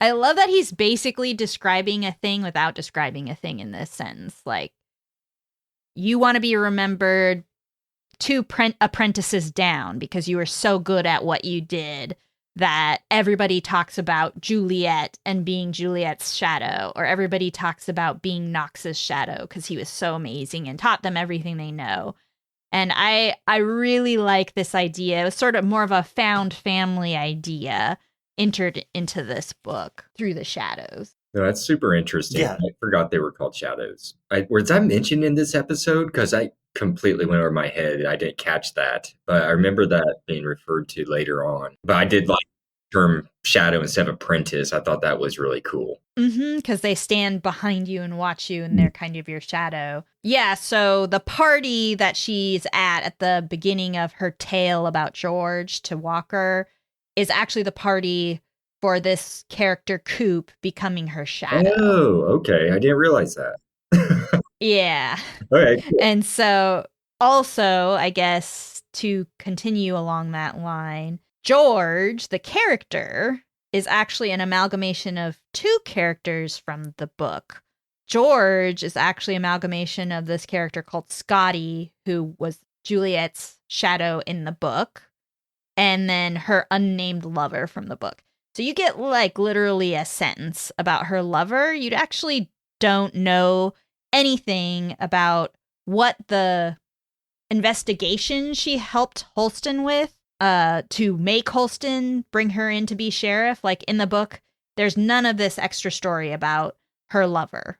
love that he's basically describing a thing without describing a thing in this sentence. Like, you want to be remembered 2 apprentices down because you were so good at what you did that everybody talks about Juliette and being Juliette's shadow, or everybody talks about being Knox's shadow because he was so amazing and taught them everything they know. And I really like this idea. It was sort of more of a found family idea entered into this book through the shadows. No, that's super interesting. Yeah. I forgot they were called shadows. Was that mentioned in this episode? Because I completely went over my head and I didn't catch that. But I remember that being referred to later on. But I did like the term shadow instead of apprentice. I thought that was really cool. Because they stand behind you and watch you and they're kind of your shadow. Yeah, so the party that she's at the beginning of her tale about George to Walker is actually the party for this character Coop becoming her shadow. Oh, okay. I didn't realize that. Yeah. Okay. And so also, I guess, to continue along that line, George, the character, is actually an amalgamation of 2 characters from the book. George is actually an amalgamation of this character called Scotty, who was Juliette's shadow in the book, and then her unnamed lover from the book. So you get like literally a sentence about her lover. You actually don't know anything about what the investigation she helped Holston with to make Holston bring her in to be sheriff. Like in the book, there's none of this extra story about her lover.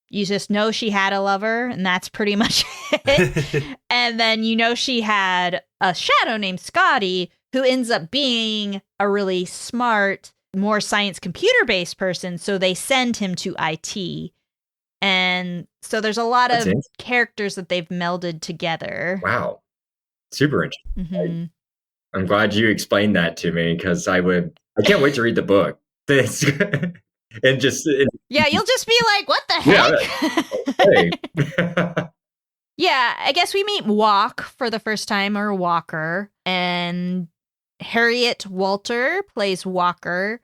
You just know she had a lover, and that's pretty much it. And then you know she had a shadow named Scotty, who ends up being a really smart, more science computer-based person, so they send him to IT. And so there's a lot That's of it. characters that they've melded together. Wow. Super interesting. Mm-hmm. I'm glad you explained that to me because I can't wait to read the book. This and just Yeah, you'll just be like, what the heck? hey. Yeah, I guess we meet Walk for the first time, or Walker, and Harriet Walter plays Walker,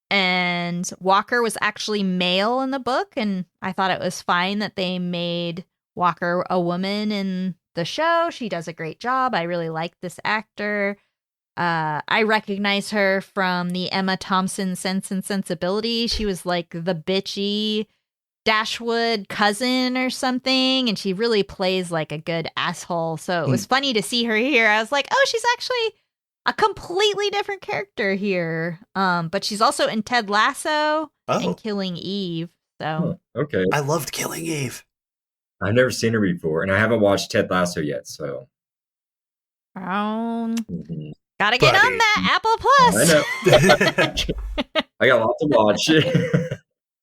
and Walker was actually male in the book, and I thought it was fine that they made Walker a woman in the show. She does a great job. I really like this actor. I recognize her from the Emma Thompson Sense and Sensibility. She was like the bitchy Dashwood cousin or something, and she really plays like a good asshole. So it was funny to see her here. I was like, oh, she's actually a completely different character here. But she's also in Ted Lasso and Killing Eve. So Okay. I loved Killing Eve. I've never seen her before, and I haven't watched Ted Lasso yet, so gotta get Buddy. on that Apple Plus. I know. I got lots to watch.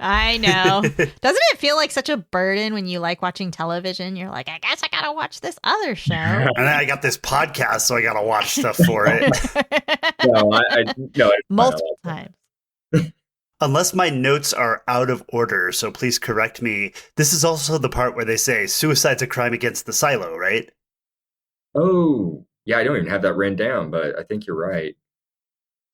I know. Doesn't it feel like such a burden when you like watching television? You're like, I guess I gotta watch this other show. And then I got this podcast, so I got to watch stuff for it. No, Multiple times. Unless my notes are out of order, so please correct me. This is also the part where they say suicide's a crime against the silo, right? Oh, yeah, I don't even have that written down, but I think you're right.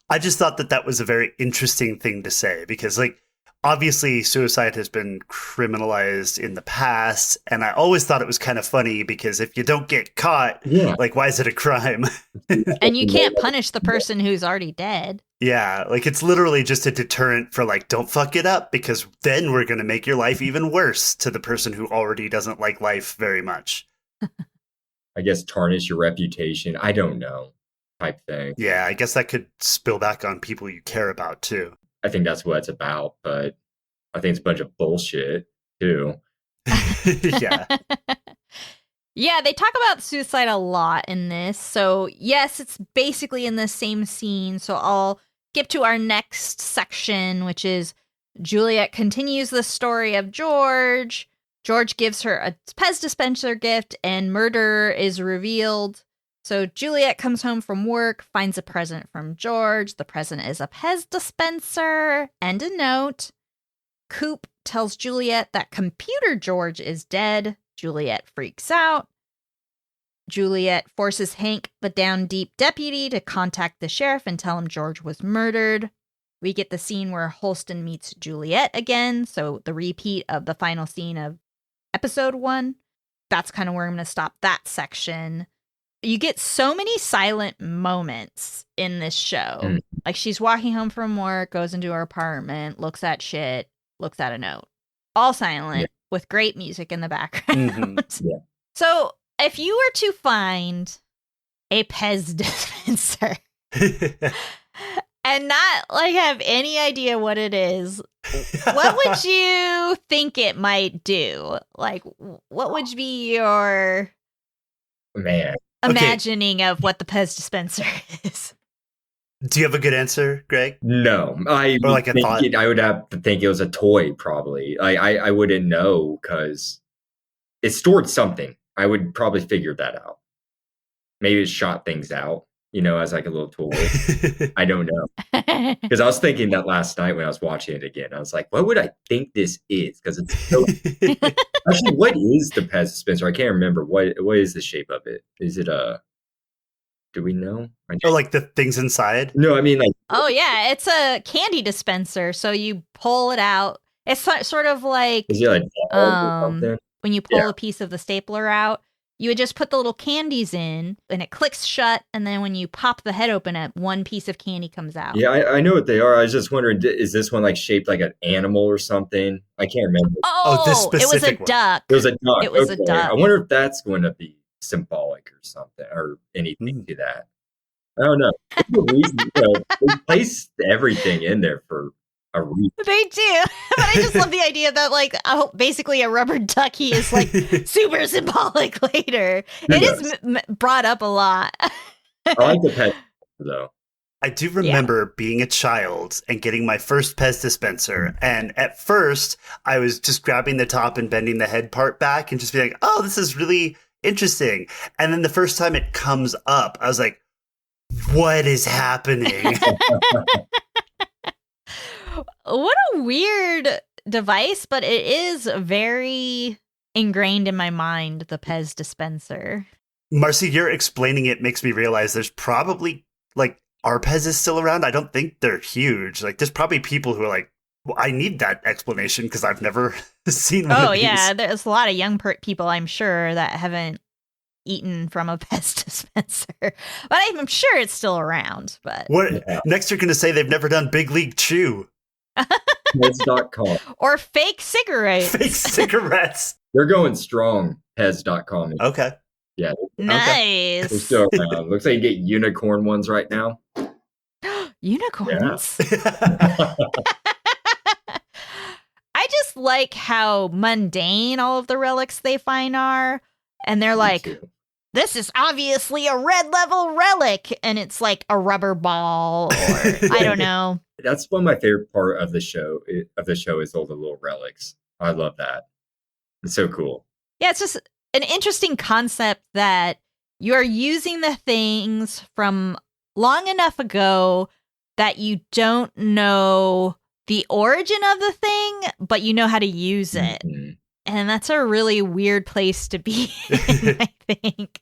I just thought that was a very interesting thing to say because, like, obviously suicide has been criminalized in the past, and I always thought it was kind of funny because if you don't get caught, like, why is it a crime? And you can't punish the person who's already dead. Yeah, like, it's literally just a deterrent for, like, don't fuck it up because then we're going to make your life even worse to the person who already doesn't like life very much. I guess tarnish your reputation. I don't know, type thing. Yeah, I guess that could spill back on people you care about, too. I think that's what it's about, but I think it's a bunch of bullshit, too. Yeah. Yeah, they talk about suicide a lot in this. So, yes, it's basically in the same scene. So, I'll skip to our next section, which is Juliette continues the story of George. George gives her a Pez Dispenser gift, and murder is revealed. So Juliette comes home from work, finds a present from George. The present is a Pez Dispenser and a note. Coop tells Juliette that Computer George is dead. Juliette freaks out. Juliette forces Hank, the down deep deputy, to contact the sheriff and tell him George was murdered. We get the scene where Holston meets Juliette again, so the repeat of the final scene of episode 1. That's kind of where I'm going to stop that section. You get so many silent moments in this show. Like, she's walking home from work, goes into her apartment, looks at shit, looks at a note. All silent with great music in the background. Yeah. So, if you were to find a Pez dispenser and not like have any idea what it is, what would you think it might do? Like, what would be your imagining of what the Pez dispenser is? Do you have a good answer, Greg? No, I would have to think it was a toy. Probably, I wouldn't know because it stored something. I would probably figure that out. Maybe it shot things out, as like a little toy. I don't know. Because I was thinking that last night when I was watching it again. I was like, what would I think this is? Because it's so... Actually, what is the Pez dispenser? I can't remember. What is the shape of it? Is it a... Do we know? Oh, like the things inside? No, I mean like... Oh, yeah. It's a candy dispenser. So you pull it out. It's sort of like... Is it like or something? When you pull a piece of the stapler out, you would just put the little candies in, and it clicks shut, and then when you pop the head open, one piece of candy comes out. Yeah, I know what they are. I was just wondering, is this one like shaped like an animal or something? I can't remember. this it was a specific one. duck. It was a duck. It was a duck. I wonder if that's going to be symbolic or something, or anything to that. I don't know. They place everything in there for a reason. They do. But I just love the idea that, like, basically a rubber ducky is, like, super symbolic later. It is brought up a lot. I like the pet, though. I do remember being a child and getting my first Pez dispenser. And at first, I was just grabbing the top and bending the head part back and just being like, oh, this is really interesting. And then the first time it comes up, I was like, What is happening? What a weird device, but it is very ingrained in my mind, the Pez dispenser. Marcy, you're explaining it makes me realize there's probably, like, are Pez's still around? I don't think they're huge. Like, there's probably people who are like, well, I need that explanation because I've never seen one of these. Yeah, there's a lot of young people, I'm sure, that haven't eaten from a Pez dispenser. But I'm sure it's still around. But Next you're going to say they've never done Big League Chew. Pez.com. Or fake cigarettes. Fake cigarettes. They're going strong, Pez.com. Okay. Yeah. Nice. They're still around. Looks like you get unicorn ones right now. Unicorns. I just like how mundane all of the relics they find are. And they're like, this is obviously a red level relic. And it's like a rubber ball or I don't know. That's one of my favorite part of the show. Is all the little relics. I love that. It's so cool. Yeah, it's just an interesting concept that you're using the things from long enough ago that you don't know the origin of the thing, but you know how to use it. Mm-hmm. And that's a really weird place to be in, I think.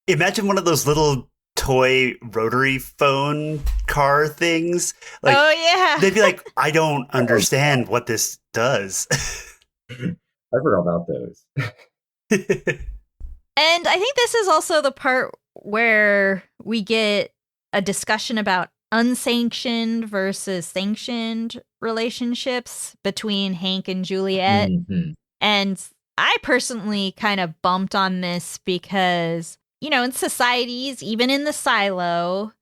Imagine one of those little toy rotary phone car things. Like, oh, yeah. They'd be like, I don't understand what this does. I forgot about those. And I think this is also the part where we get a discussion about unsanctioned versus sanctioned relationships between Hank and Juliette. Mm-hmm. And I personally kind of bumped on this because, you know, in societies, even in the silo,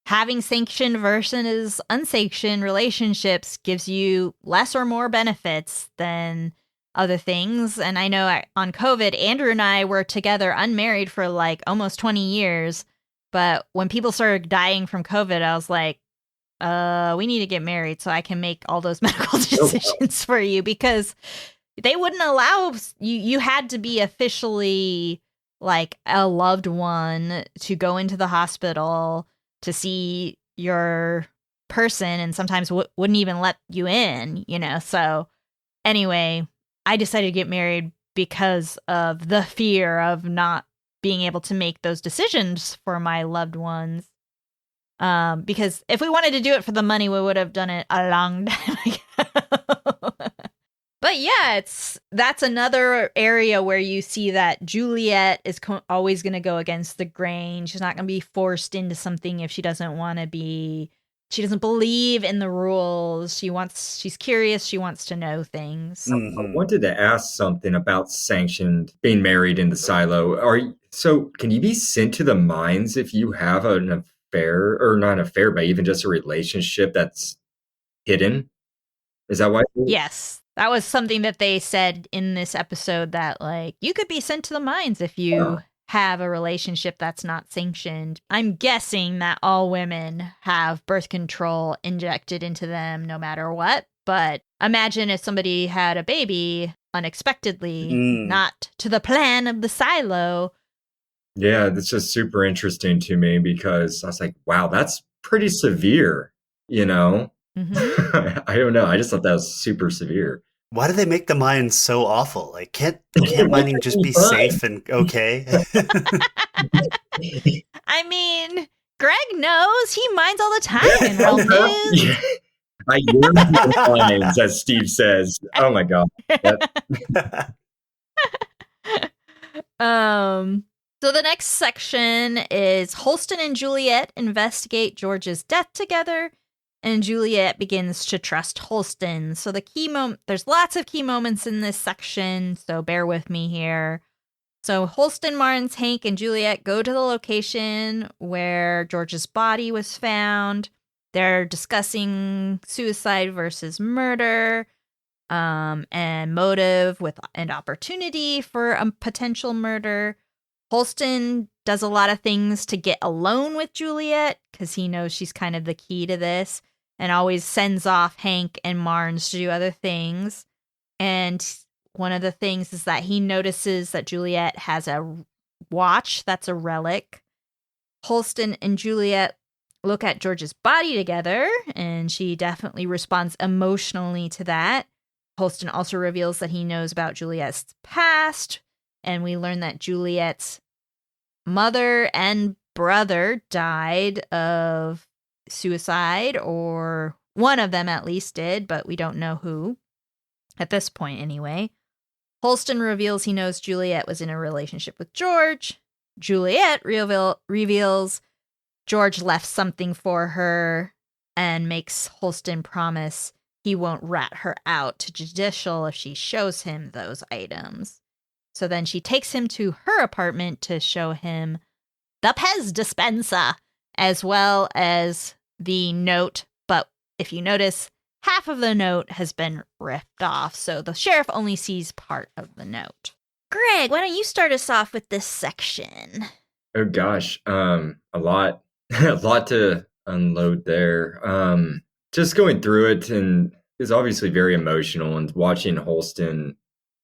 having sanctioned versus unsanctioned relationships gives you less or more benefits than other things. And I know on COVID, Andrew and I were together unmarried for like almost 20 years. But when people started dying from COVID, I was like, we need to get married so I can make all those medical decisions for you, because they wouldn't allow you. You had to be officially like a loved one to go into the hospital to see your person, and sometimes wouldn't even let you in, you know. So anyway, I decided to get married because of the fear of not being able to make those decisions for my loved ones. Because if we wanted to do it for the money, we would have done it a long time ago. But yeah, that's another area where you see that Juliette is always going to go against the grain. She's not going to be forced into something if she doesn't want to be. She doesn't believe in the rules. She's curious. She wants to know things. Mm-hmm. I wanted to ask something about sanctioned being married in the silo. So can you be sent to the mines if you have an affair, or not an affair, but even just a relationship that's hidden? Is that why? Yes. That was something that they said in this episode, that like you could be sent to the mines if you have a relationship that's not sanctioned. I'm guessing that all women have birth control injected into them no matter what. But imagine if somebody had a baby unexpectedly, not to the plan of the silo. Yeah, that's just super interesting to me, because I was like, wow, that's pretty severe, you know? Mm-hmm. I don't know. I just thought that was super severe. Why do they make the mines so awful? Like, can't mining just be safe and okay? I mean, Greg knows. He mines all the time in World News. Yeah. I yearn for the mines, as Steve says. Oh my God. So the next section is Holston and Juliette investigate George's death together, and Juliette begins to trust Holston. So there's lots of key moments in this section, so bear with me here. So Holston, Martins, Hank, and Juliette go to the location where George's body was found. They're discussing suicide versus murder, and motive and opportunity for a potential murder. Holston does a lot of things to get alone with Juliette because he knows she's kind of the key to this, and always sends off Hank and Marnes to do other things. And one of the things is that he notices that Juliette has a watch that's a relic. Holston and Juliette look at George's body together, and she definitely responds emotionally to that. Holston also reveals that he knows about Juliette's past, and we learn that Juliette's mother and brother died of suicide, or one of them at least did, but we don't know who at this point anyway. Holston reveals he knows Juliette was in a relationship with George. Juliette reveals George left something for her and makes Holston promise he won't rat her out to judicial if she shows him those items. So then she takes him to her apartment to show him the Pez Dispenser, as well as the note. But if you notice, half of the note has been ripped off, so the sheriff only sees part of the note. Greg, why don't you start us off with this section? Oh gosh, a lot, a lot to unload there. Just going through it, and it's obviously very emotional. And watching Holston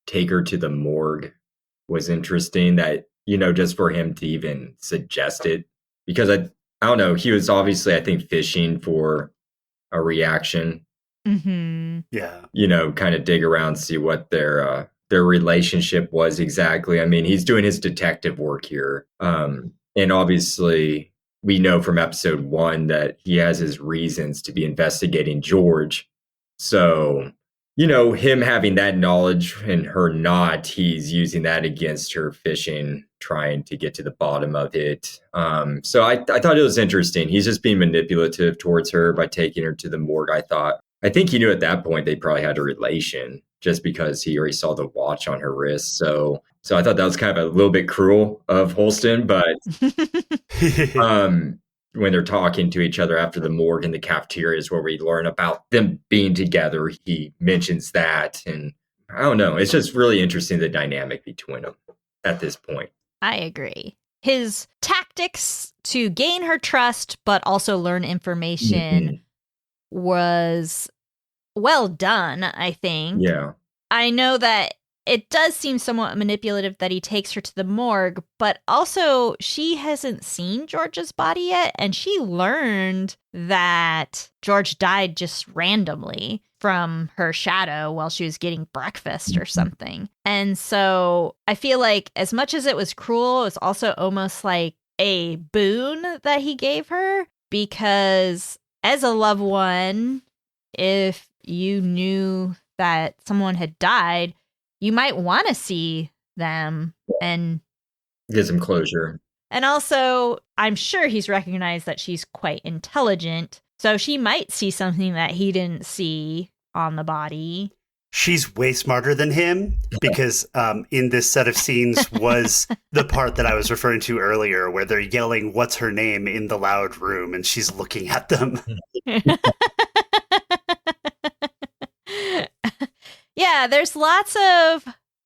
take her to the morgue was interesting. That, you know, just for him to even suggest it, because I don't know, he was obviously, I think, fishing for a reaction. Mm-hmm. Yeah. You know, kind of dig around, see what their relationship was exactly. I mean, he's doing his detective work here. And obviously we know from episode 1 that he has his reasons to be investigating George. So, you know, him having that knowledge and her not, he's using that against her fishing, trying to get to the bottom of it. So I thought it was interesting. He's just being manipulative towards her by taking her to the morgue. I think he knew at that point they probably had a relation, just because he already saw the watch on her wrist. So I thought that was kind of a little bit cruel of Holston, but when they're talking to each other after the morgue in the cafeteria is where we learn about them being together. He mentions that, and I don't know. It's just really interesting, the dynamic between them at this point. I agree. His tactics to gain her trust, but also learn information was well done, I think. Yeah. I know that it does seem somewhat manipulative that he takes her to the morgue, but also she hasn't seen George's body yet, and she learned that George died just randomly from her shadow while she was getting breakfast or something. And so I feel like as much as it was cruel, it was also almost like a boon that he gave her, because as a loved one, if you knew that someone had died, you might want to see them and Get some closure. And also, I'm sure he's recognized that she's quite intelligent, so she might see something that he didn't see on the body. She's way smarter than him, because in this set of scenes was the part that I was referring to earlier, where they're yelling, "What's her name?" in the loud room, and she's looking at them. Yeah, there's lots of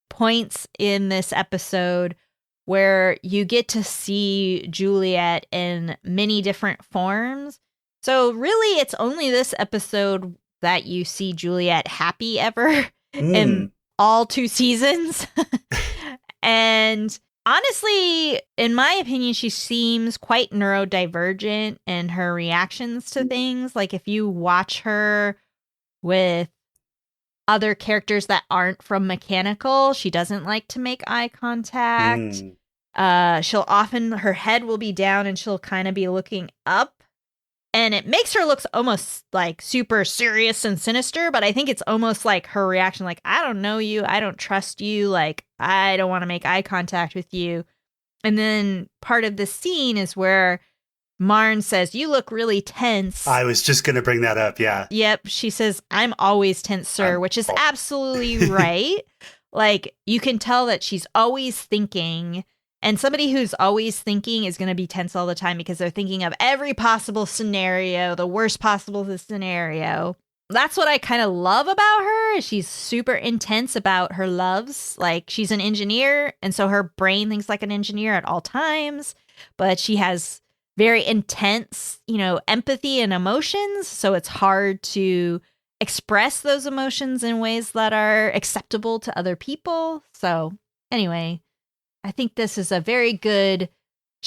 points in this episode where you get to see Juliette in many different forms. So really, it's only this episode that you see Juliette happy ever in all 2 seasons. And honestly, in my opinion, she seems quite neurodivergent in her reactions to things. Like if you watch her with other characters that aren't from Mechanical, she doesn't like to make eye contact. She'll often, her head will be down and she'll kind of be looking up. And it makes her look almost like super serious and sinister, but I think it's almost like her reaction, like, I don't know you, I don't trust you, like, I don't want to make eye contact with you. And then part of the scene is where Marn says, "You look really tense." I was just going to bring that up, yeah. Yep, she says, "I'm always tense, sir," which is absolutely right. Like, you can tell that she's always thinking. And somebody who's always thinking is going to be tense all the time because they're thinking of every possible scenario, the worst possible scenario. That's what I kind of love about her. She's super intense about her loves. Like, she's an engineer, and so her brain thinks like an engineer at all times. But she has very intense, empathy and emotions. So it's hard to express those emotions in ways that are acceptable to other people. So anyway, I think this is a very good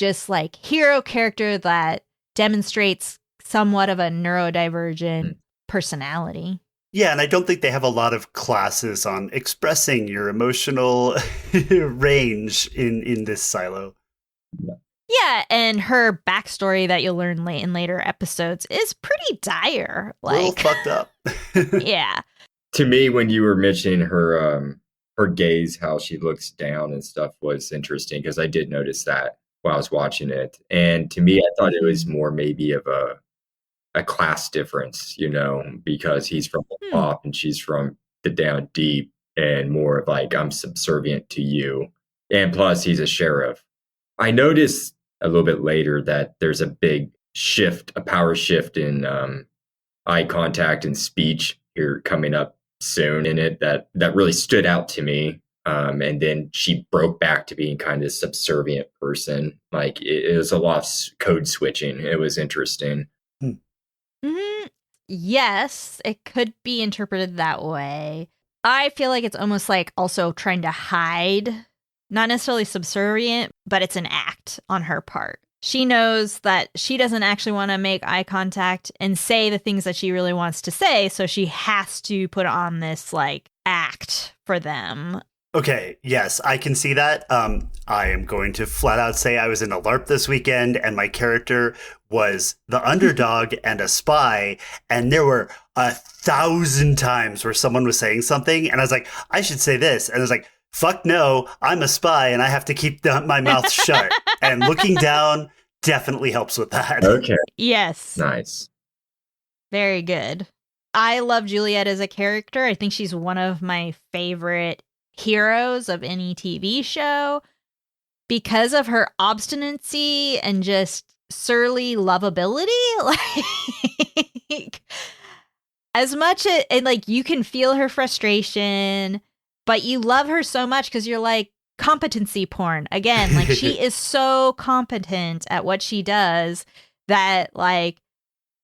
just like hero character that demonstrates somewhat of a neurodivergent personality. Yeah, and I don't think they have a lot of classes on expressing your emotional range in this silo. Yeah, and her backstory that you'll learn in later episodes is pretty dire. A little Like, fucked up. yeah. To me, when you were mentioning her gaze, how she looks down and stuff was interesting because I did notice that while I was watching it. And to me, I thought it was more maybe of a class difference, because he's from the top and she's from the down deep, and more of like, I'm subservient to you. And plus, he's a sheriff. I noticed a little bit later that there's a big shift, a power shift in eye contact and speech here coming up soon in it that really stood out to me. And then she broke back to being kind of subservient person. Like it was a lot of code switching. It was interesting. Mm-hmm. Yes, it could be interpreted that way. I feel like it's almost like also trying to hide, not necessarily subservient, but it's an act on her part. She knows that she doesn't actually want to make eye contact and say the things that she really wants to say, so she has to put on this like act for them. Okay, yes, I can see that. I am going to flat out say I was in a LARP this weekend, and my character was the underdog and a spy, and there were 1,000 times where someone was saying something, and I was like, I should say this, and I was like, fuck no, I'm a spy, and I have to keep my mouth shut. And looking down definitely helps with that. Okay. Yes. Nice. Very good. I love Juliette as a character. I think she's one of my favorite heroes of any TV show because of her obstinacy and just surly lovability. Like, as much as, and like, you can feel her frustration, but you love her so much because you're like, competency porn. Again, like, she is so competent at what she does that, like,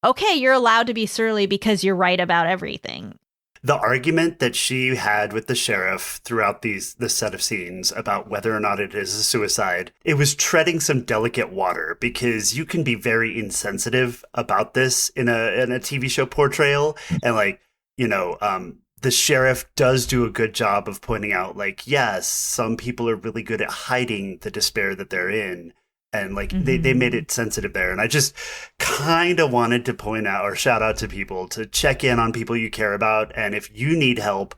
okay, you're allowed to be surly because you're right about everything. The argument that she had with the sheriff throughout this set of scenes about whether or not it is a suicide, it was treading some delicate water, because you can be very insensitive about this in a TV show portrayal. And like, the sheriff does do a good job of pointing out, like, yes, some people are really good at hiding the despair that they're in. And like, they made it sensitive there. And I just kind of wanted to point out or shout out to people to check in on people you care about. And if you need help,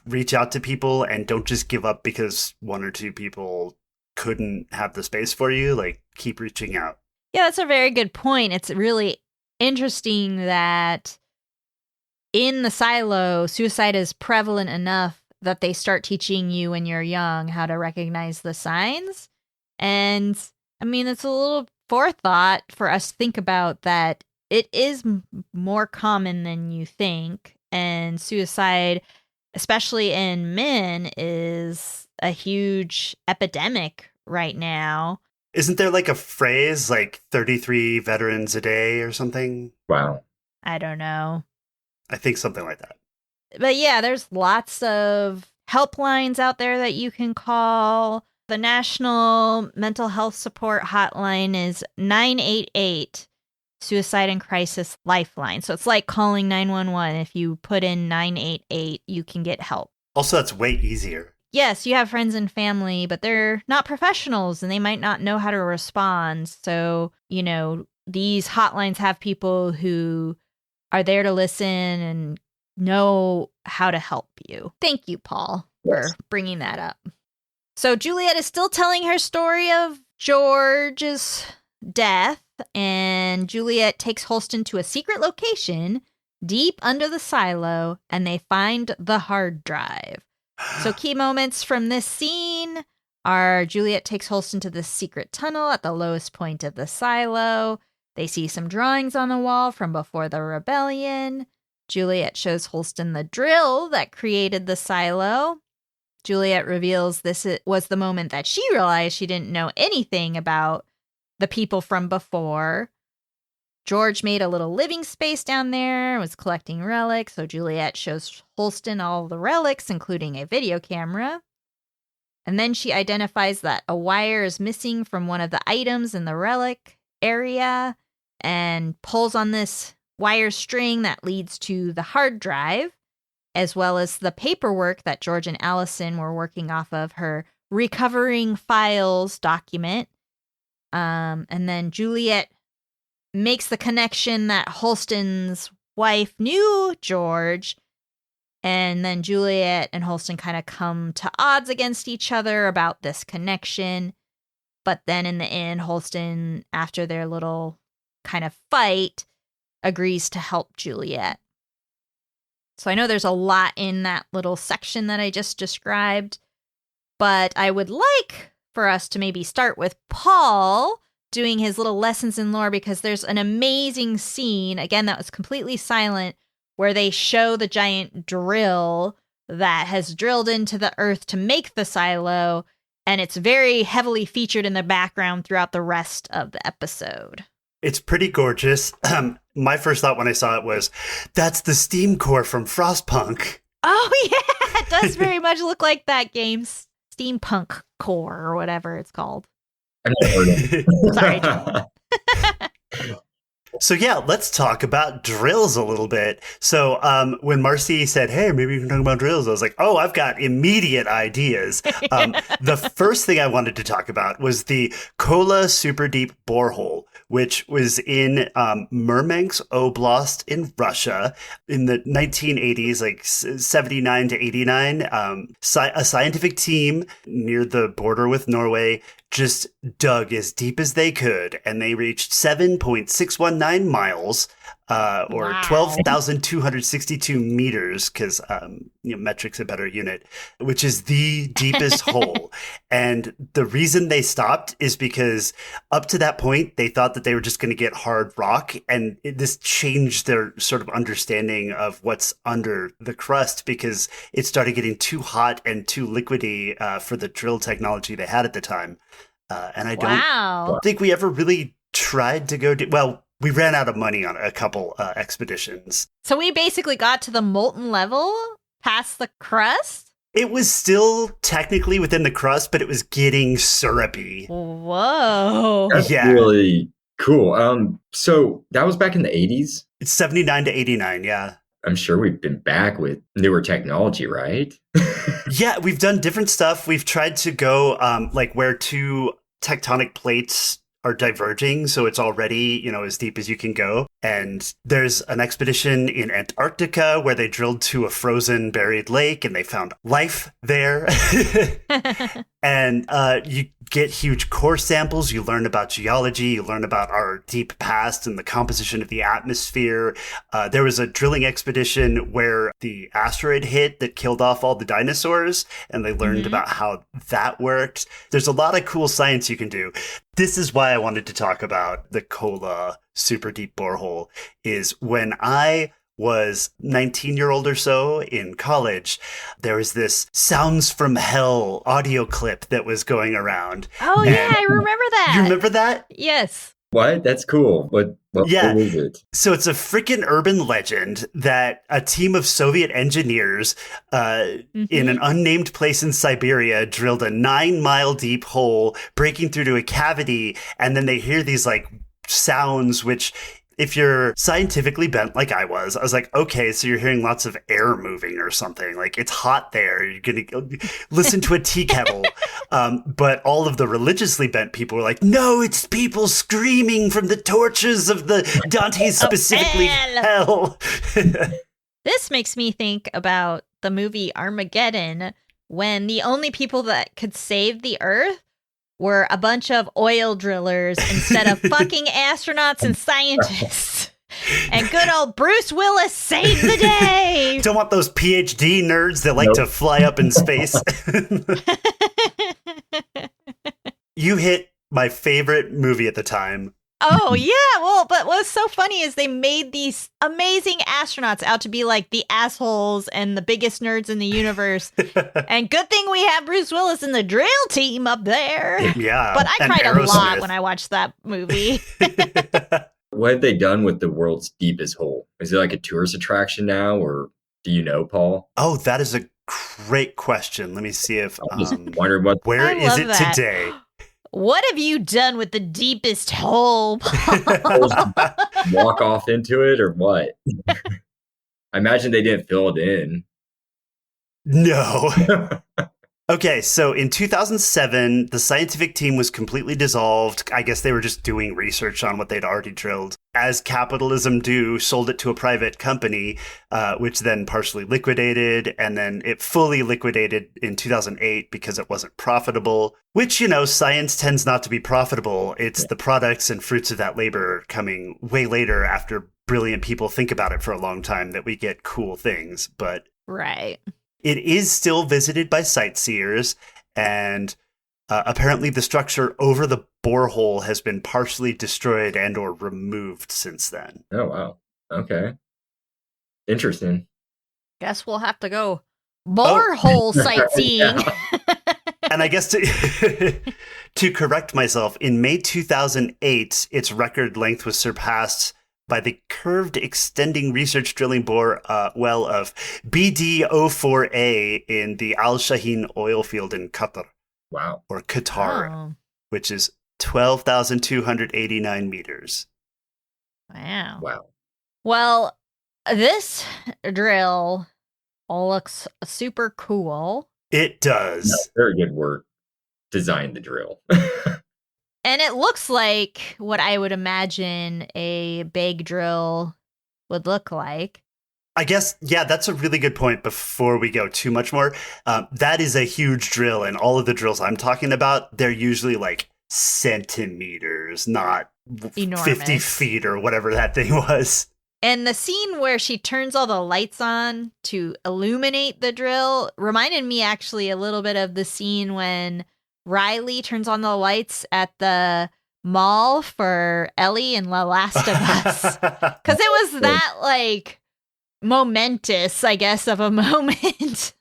reach out to people, and don't just give up because one or two people couldn't have the space for you. Like, keep reaching out. Yeah, that's a very good point. It's really interesting that in the silo, suicide is prevalent enough that they start teaching you when you're young how to recognize the signs. And I mean, it's a little forethought for us to think about that it is more common than you think. And suicide, especially in men, is a huge epidemic right now. Isn't there like a phrase like 33 veterans a day or something? Wow. I don't know. I think something like that. But yeah, there's lots of helplines out there that you can call. The National Mental Health Support Hotline is 988 Suicide and Crisis Lifeline. So it's like calling 911. If you put in 988, you can get help. Also, that's way easier. Yes, you have friends and family, but they're not professionals and they might not know how to respond. So, these hotlines have people who are there to listen and know how to help you. Thank you, Paul, for bringing that up. So Juliette is still telling her story of George's death, and Juliette takes Holston to a secret location deep under the silo, and they find the hard drive. So key moments from this scene are Juliette takes Holston to the secret tunnel at the lowest point of the silo. They see some drawings on the wall from before the rebellion. Juliette shows Holston the drill that created the silo. Juliette reveals this was the moment that she realized she didn't know anything about the people from before. George made a little living space down there, was collecting relics, so Juliette shows Holston all the relics, including a video camera. And then she identifies that a wire is missing from one of the items in the relic area and pulls on this wire string that leads to the hard drive, as well as the paperwork that George and Allison were working off of, her recovering files document. And then Juliette makes the connection that Holston's wife knew George. And then Juliette and Holston kind of come to odds against each other about this connection. But then in the end, Holston, after their little kind of fight, agrees to help Juliette. So I know there's a lot in that little section that I just described, but I would like for us to maybe start with Paul doing his little lessons in lore, because there's an amazing scene, again, that was completely silent, where they show the giant drill that has drilled into the earth to make the silo, and it's very heavily featured in the background throughout the rest of the episode. It's pretty gorgeous. My first thought when I saw it was, that's the steam core from Frostpunk. Oh, yeah, it does very much look like that game's steampunk core or whatever it's called. I've never heard of it. Sorry, John. So yeah, let's talk about drills a little bit. So when Marcy said, hey, maybe we can talk about drills, I was like, oh, I've got immediate ideas. The first thing I wanted to talk about was the Kola Super Deep Borehole, which was in Murmansk Oblast in Russia in the 1980s, like 79 to 89. A scientific team near the border with Norway just dug as deep as they could, and they reached 7.619 miles, or Wow. 12,262 meters, because metric's a better unit, which is the deepest hole. And the reason they stopped is because up to that point, they thought that they were just going to get hard rock, and this changed their sort of understanding of what's under the crust, because it started getting too hot and too liquidy for the drill technology they had at the time. And I don't think we ever really tried to go well, we ran out of money on a couple expeditions. So we basically got to the molten level past the crust? It was still technically within the crust, but it was getting syrupy. Whoa. That's Yeah. really cool. So that was back in the 80s? It's 79 to 89, yeah. I'm sure we've been back with newer technology, right? Yeah, we've done different stuff. We've tried to go like where two tectonic plates are diverging, so it's already, as deep as you can go. And there's an expedition in Antarctica where they drilled to a frozen buried lake and they found life there. And you get huge core samples. You learn about geology. You learn about our deep past and the composition of the atmosphere. There was a drilling expedition where the asteroid hit that killed off all the dinosaurs, and they learned about how that worked. There's a lot of cool science you can do. This is why I wanted to talk about the Kola Super Deep Borehole, is when I was 19-year-old or so in college, there was this Sounds from Hell audio clip that was going around. Oh, yeah, I remember that. You remember that? Yes. What? That's cool. What is it? So it's a freaking urban legend that a team of Soviet engineers in an unnamed place in Siberia drilled a 9-mile deep hole, breaking through to a cavity, and then they hear these like sounds, which, if you're scientifically bent like I was like, okay, so you're hearing lots of air moving or something. Like, it's hot there. You're going to listen to a tea kettle. But all of the religiously bent people were like, no, it's people screaming from the torches of the Dante's specifically hell. This makes me think about the movie Armageddon, when the only people that could save the Earth were a bunch of oil drillers instead of fucking astronauts and scientists. And good old Bruce Willis saved the day. Don't want those PhD nerds that like to fly up in space. You hit my favorite movie at the time. Oh, yeah. Well, but what's so funny is they made these amazing astronauts out to be like the assholes and the biggest nerds in the universe. And good thing we have Bruce Willis and the drill team up there. Yeah. But I and cried a lot Aerosmith. when I watched that movie. What have they done with the world's deepest hole? Is it like a tourist attraction now, or do you know, Paul? Oh, that is a great question. Let me see if I just wondered what. where I is love it that. today? What have you done with the deepest hole? Walk off into it or what? I imagine they didn't fill it in. No. Okay, so in 2007, the scientific team was completely dissolved. I guess they were just doing research on what they'd already drilled. As capitalism do, sold it to a private company, which then partially liquidated, and then it fully liquidated in 2008 because it wasn't profitable, which, science tends not to be profitable. It's the products and fruits of that labor coming way later after brilliant people think about it for a long time that we get cool things, but... Right. It is still visited by sightseers, and apparently the structure over the borehole has been partially destroyed and or removed since then. Oh, wow. Okay. Interesting. Guess we'll have to go borehole sightseeing. And I guess to correct myself, in May 2008, its record length was surpassed by the curved extending research drilling bore well of BD04A in the Al Shaheen oil field in Qatar. Wow. Or Qatar, Oh, which is 12,289 meters. wow. Wow. Well, this drill looks super cool. It does. No, very good work. Designed the drill. And it looks like what I would imagine a big drill would look like. I guess, yeah, that's a really good point before we go too much more. That is a huge drill, and all of the drills I'm talking about, they're usually like centimeters, not Enormous. 50 feet or whatever that thing was. And the scene where she turns all the lights on to illuminate the drill reminded me actually a little bit of the scene when Riley turns on the lights at the mall for Ellie in The Last of Us. Because it was that, like, momentous, I guess, of a moment.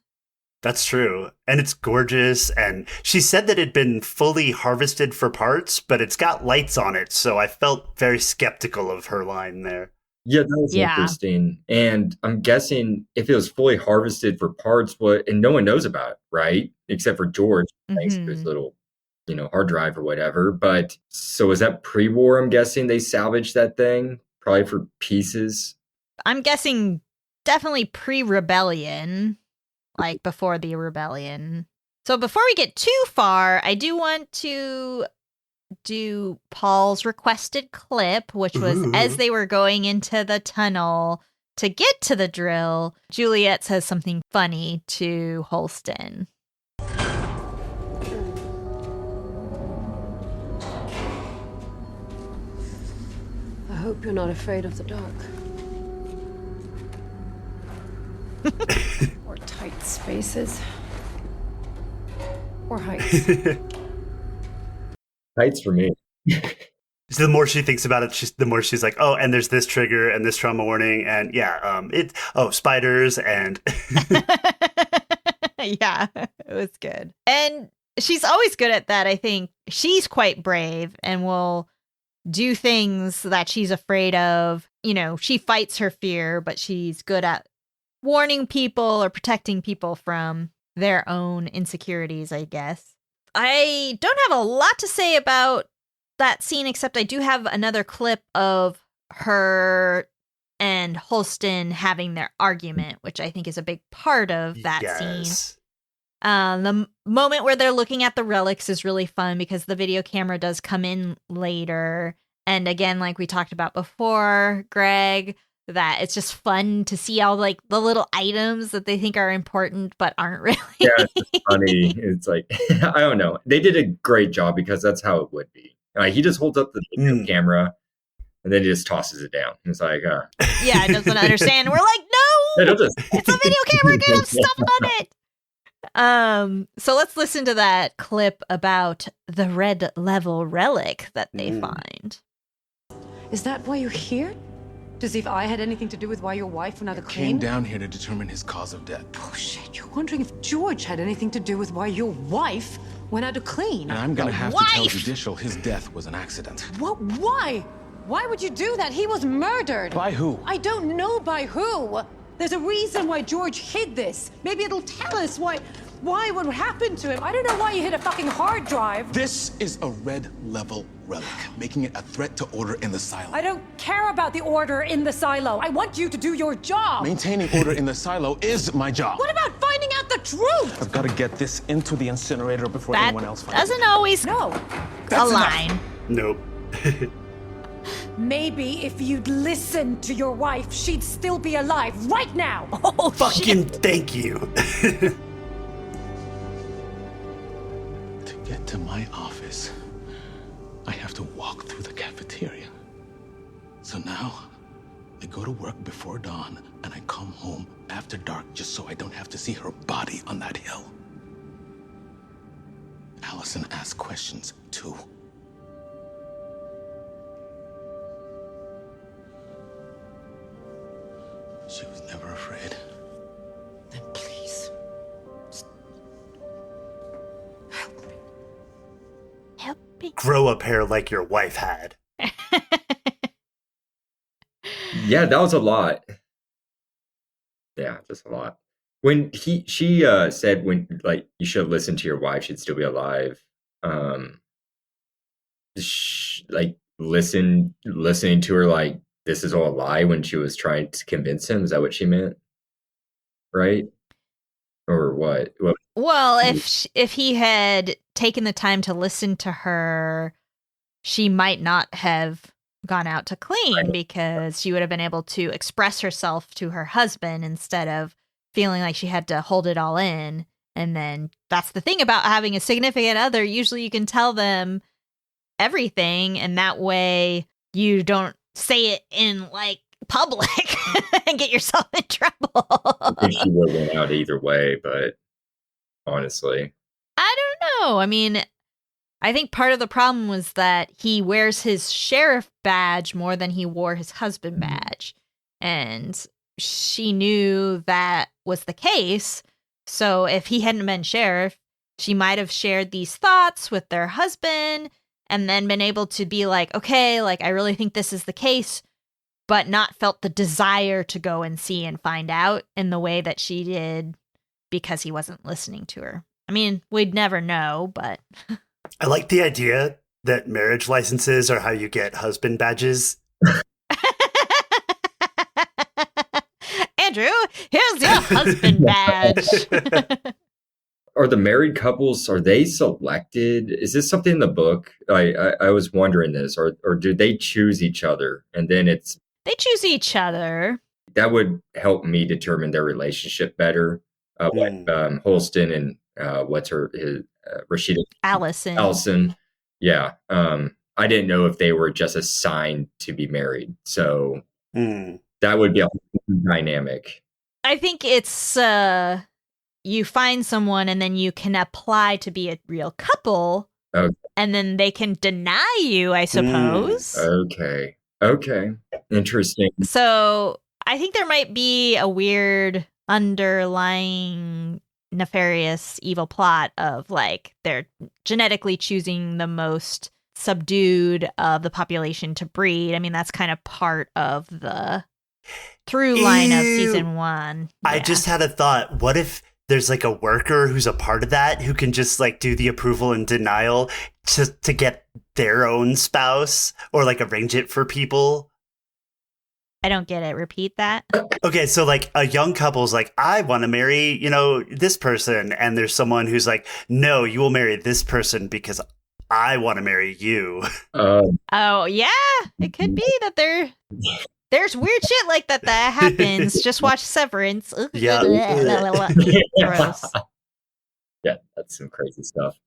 That's true. And it's gorgeous. And she said that it'd been fully harvested for parts, but it's got lights on it. So I felt very skeptical of her line there. Yeah, that was interesting. And I'm guessing if it was fully harvested for parts, and no one knows about it, right? Except for George, thanks to his little, hard drive or whatever. But so is that pre-war? I'm guessing they salvaged that thing, probably for pieces. I'm guessing definitely pre-rebellion, like before the rebellion. So before we get too far, I do want to do Paul's requested clip, which was as they were going into the tunnel to get to the drill, Juliette says something funny to Holston. I hope you're not afraid of the dark. Or tight spaces. Or heights. Heights for me. So the more she thinks about it, the more she's like, oh, and there's this trigger and this trauma warning. And spiders and. Yeah, it was good. And she's always good at that. I think she's quite brave and will do things that she's afraid of. She fights her fear, but she's good at warning people or protecting people from their own insecurities, I guess. I don't have a lot to say about that scene, except I do have another clip of her and Holston having their argument, which I think is a big part of that scene. The moment where they're looking at the relics is really fun because the video camera does come in later. And again, like we talked about before, Greg, that it's just fun to see all like the little items that they think are important but aren't really. Yeah, it's funny. It's like, I don't know. They did a great job because that's how it would be. He just holds up the video camera and then he just tosses it down. It's like, yeah, it doesn't understand. We're like, no, it's a video camera. Get stuff on it. So let's listen to that clip about the red level relic that they find. Is that why you're here? To see if I had anything to do with why your wife went out to clean? Came down here to determine his cause of death. Bullshit. You're wondering if George had anything to do with why your wife went out to clean. And I'm gonna have to tell Judicial his death was an accident. What? Why? Why would you do that? He was murdered. By who? I don't know by who. There's a reason why George hid this. Maybe it'll tell us why what happened to him. I don't know why you hit a fucking hard drive. This is a red level relic, making it a threat to order in the silo. I don't care about the order in the silo. I want you to do your job. Maintaining order in the silo is my job. What about finding out the truth? I've got to get this into the incinerator before That anyone else finds it. doesn't always No. That's align. Nope. Maybe if you'd listened to your wife, she'd still be alive right now. Oh, Fucking thank you. To get to my office, I have to walk through the cafeteria. So now, I go to work before dawn, and I come home after dark just so I don't have to see her body on that hill. Allison asks questions, too. She was never afraid. Then please, help me. Help me. Grow up hair like your wife had. Yeah, that was a lot. Yeah, just a lot. When she said when like you should listen to your wife, she'd still be alive. Like listening to her like this is all a lie when she was trying to convince him. Is that what she meant? Right? Or what? Well, if he had taken the time to listen to her, she might not have gone out to clean because she would have been able to express herself to her husband instead of feeling like she had to hold it all in. And then that's the thing about having a significant other. Usually you can tell them everything, and that way you don't say it in like public and get yourself in trouble. I think she would have went out either way, but honestly, I don't know. I mean, I think part of the problem was that he wears his sheriff badge more than he wore his husband badge. And she knew that was the case. So if he hadn't been sheriff, she might have shared these thoughts with their husband and then been able to be like, okay, like, I really think this is the case, but not felt the desire to go and see and find out in the way that she did because he wasn't listening to her. I mean, we'd never know, but... I like the idea that marriage licenses are how you get husband badges. Andrew, here's your husband badge. Are the married couples, are they selected? Is this something in the book? I was wondering this, or do they choose each other? And then They choose each other. that would help me determine their relationship better. Like Holston and Rashida Allison. Yeah. I didn't know if they were just assigned to be married. So that would be a whole dynamic. I think it's you find someone and then you can apply to be a real couple. Okay. And then they can deny you, I suppose. Okay. Interesting. So I think there might be a weird underlying nefarious evil plot of like they're genetically choosing the most subdued of the population to breed. I mean, that's kind of part of the through line of season 1. I Yeah. just had a thought. What if there's like a worker who's a part of that who can just like do the approval and denial to get their own spouse or like arrange it for people? I don't get it. Repeat that. Okay, so like a young couple's like, I want to marry, this person. And there's someone who's like, no, you will marry this person because I want to marry you. Oh, yeah. It could be that there's weird shit like that happens. Just watch Severance. Yeah. Gross. Yeah, that's some crazy stuff.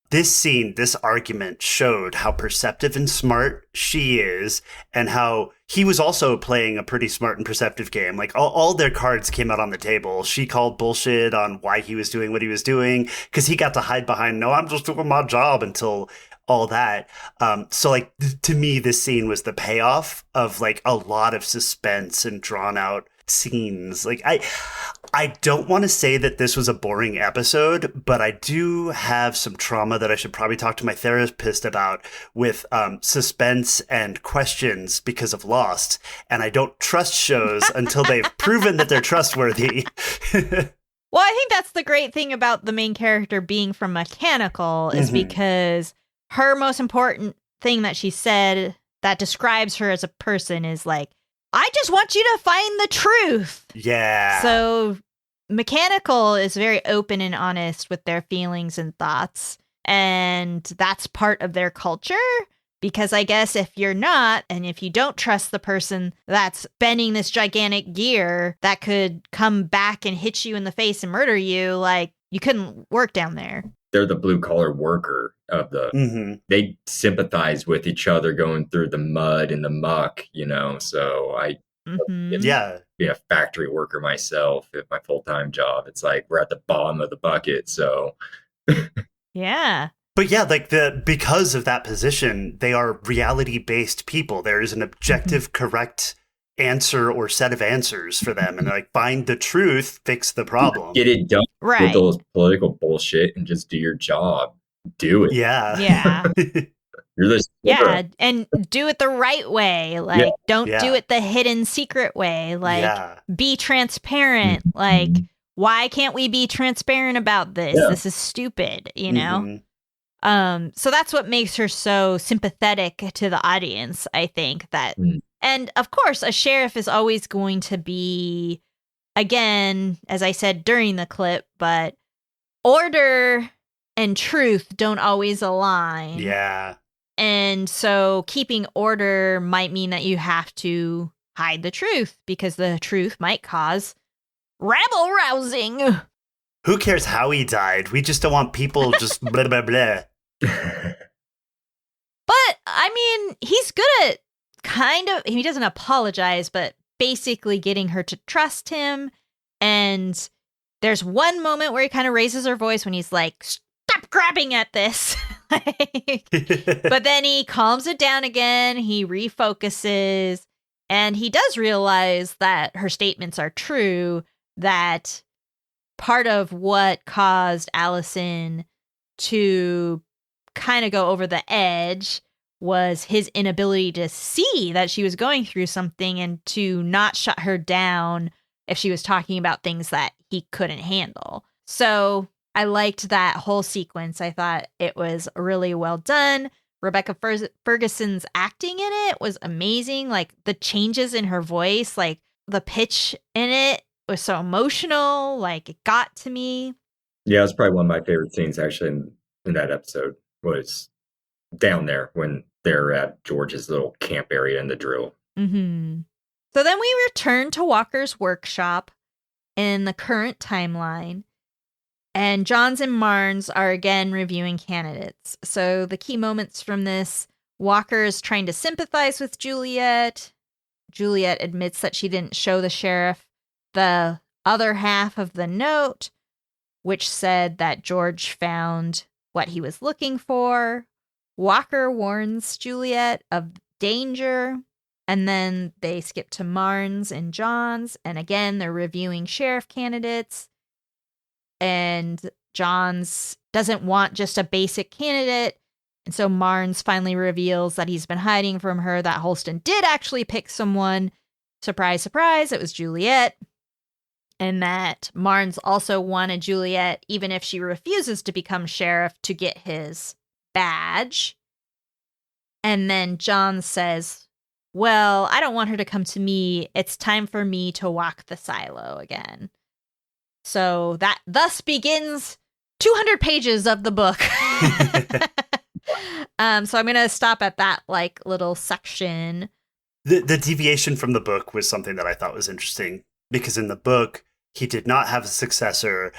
This argument showed how perceptive and smart she is and how he was also playing a pretty smart and perceptive game. Like all their cards came out on the table. She called bullshit on why he was doing what he was doing because he got to hide behind, no, I'm just doing my job until all that. So like to me, this scene was the payoff of like a lot of suspense and drawn out scenes. Like I don't want to say that this was a boring episode, but I do have some trauma that I should probably talk to my therapist about with suspense and questions because of Lost. And I don't trust shows until they've proven that they're trustworthy. Well, I think that's the great thing about the main character being from Mechanical is because her most important thing that she said that describes her as a person is like, I just want you to find the truth. Yeah. So Mechanical is very open and honest with their feelings and thoughts. And that's part of their culture. Because I guess if you're not, and if you don't trust the person that's bending this gigantic gear that could come back and hit you in the face and murder you, like, you couldn't work down there. They're the blue collar worker of the, they sympathize with each other going through the mud and the muck, you know, so Yeah. be a factory worker myself at my full-time job. It's like we're at the bottom of the bucket, so. Yeah. But yeah, like because of that position, they are reality-based people. There is an objective, correct answer or set of answers for them. And like, find the truth, fix the problem. Get it done Right. with those political bullshit and just do your job. Do it. Yeah. Yeah. You're the Yeah. And do it the right way. Like, don't do Yeah. it the hidden secret way. Like, Yeah. be transparent. Like, why can't we be transparent about this? Yeah. This is stupid, you know? So that's what makes her so sympathetic to the audience, I think. That and of course a sheriff is always going to be, again, as I said during the clip, but order and truth don't always align. Yeah. And so keeping order might mean that you have to hide the truth because the truth might cause rabble rousing. Who cares how he died? We just don't want people just blah, blah, blah. But, I mean, he's good at he doesn't apologize, but basically getting her to trust him. And there's one moment where he kind of raises her voice when he's like, stop grabbing at this. But then he calms it down again. He refocuses. And he does realize that her statements are true, that part of what caused Allison to kind of go over the edge was his inability to see that she was going through something and to not shut her down if she was talking about things that he couldn't handle. So I liked that whole sequence. I thought it was really well done. Rebecca Ferguson's acting in it was amazing. Like the changes in her voice, like the pitch in it was so emotional. Like it got to me. Yeah, it's probably one of my favorite scenes actually in that episode was down there when they're at George's little camp area in the drill. Mm-hmm. So then we return to Walker's workshop in the current timeline. And Johns and Marnes are again reviewing candidates. So the key moments from this, Walker is trying to sympathize with Juliette. Juliette admits that she didn't show the sheriff the other half of the note, which said that George found what he was looking for. Walker warns Juliette of danger. And then they skip to Marnes and Johns. And again, they're reviewing sheriff candidates. And Johns doesn't want just a basic candidate. And so Marnes finally reveals that he's been hiding from her, that Holston did actually pick someone. Surprise, surprise, it was Juliette. And that Marnes also wanted Juliette, even if she refuses to become sheriff, to get his badge. And then John says, well, I don't want her to come to me. It's time for me to walk the silo again. So that thus begins 200 pages of the book. So I'm going to stop at that like little section. The deviation from the book was something that I thought was interesting because in the book, he did not have a successor.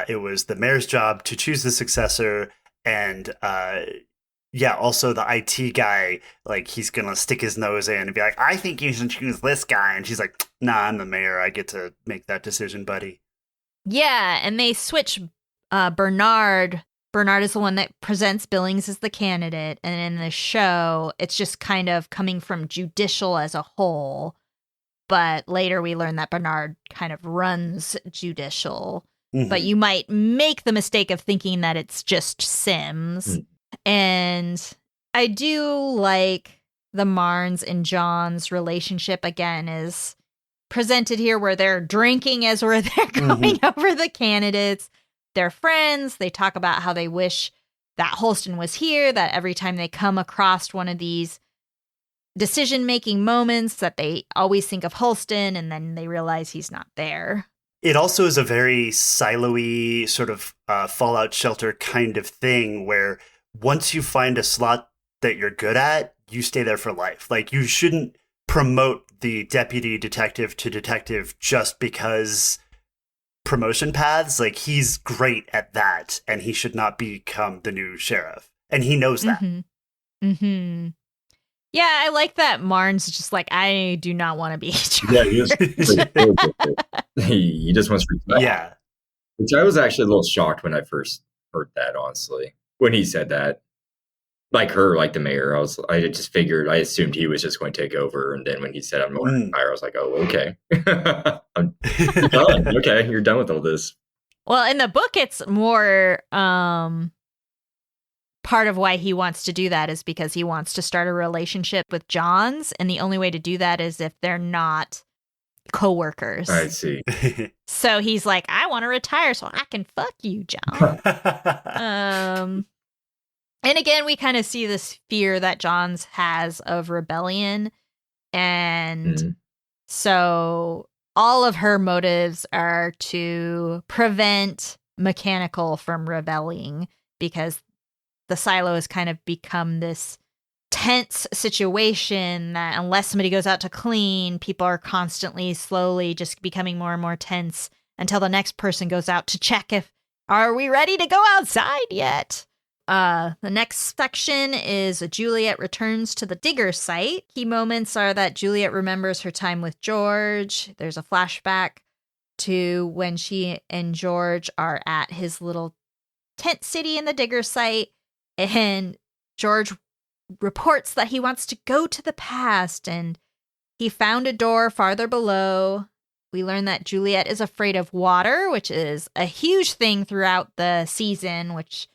It was the mayor's job to choose the successor. And also the IT guy, like he's going to stick his nose in and be like, I think you should choose this guy. And she's like, nah, I'm the mayor. I get to make that decision, buddy. Yeah, and they switch Bernard. Bernard is the one that presents Billings as the candidate. And in the show, it's just kind of coming from judicial as a whole. But later we learn that Bernard kind of runs judicial. But you might make the mistake of thinking that it's just Sims. And I do like the Marnes and John's relationship, again, is presented here where they're drinking as they're going over the candidates. They're friends. They talk about how they wish that Holston was here, that every time they come across one of these decision-making moments that they always think of Holston, and then they realize he's not there. It also is a very silo-y sort of Fallout Shelter kind of thing where once you find a slot that you're good at, you stay there for life. Like, you shouldn't promote the deputy detective to detective just because promotion paths. Like, he's great at that, and he should not become the new sheriff. And he knows that. Yeah, I like that Marnes is just like, I do not want to be Yeah, he just wants to retire. Yeah. Which I was actually a little shocked when I first heard that, honestly. When he said that. Like the mayor, I just figured, I assumed he was just going to take over. And then when he said I'm going to retire, I was like, oh, okay. I'm done. Okay, you're done with all this. Well, in the book, it's more part of why he wants to do that is because he wants to start a relationship with John's. And the only way to do that is if they're not co-workers. I see. So he's like, I want to retire so I can fuck you, John. And again, we kind of see this fear that John's has of rebellion. And so all of her motives are to prevent Mechanical from rebelling, because the silo has kind of become this tense situation that unless somebody goes out to clean, people are constantly, slowly just becoming more and more tense until the next person goes out to check if, are we ready to go outside yet? The next section is Juliette returns to the digger site. Key moments are that Juliette remembers her time with George. There's a flashback to when she and George are at his little tent city in the digger site. And George reports that he wants to go to the past, and he found a door farther below. We learn that Juliette is afraid of water, which is a huge thing throughout the season, which,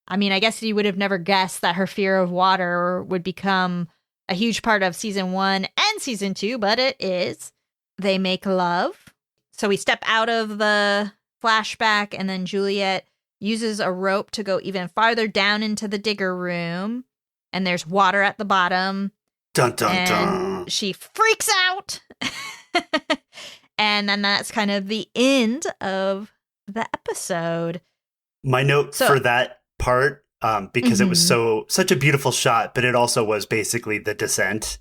I mean, I guess you would have never guessed that her fear of water would become a huge part of season 1 and season 2, but it is. They make love. So we step out of the flashback, and then Juliette uses a rope to go even farther down into the digger room, and there's water at the bottom. Dun, dun, and dun. She freaks out. And then that's kind of the end of the episode. My note for that part, because it was such a beautiful shot, but it also was basically the descent.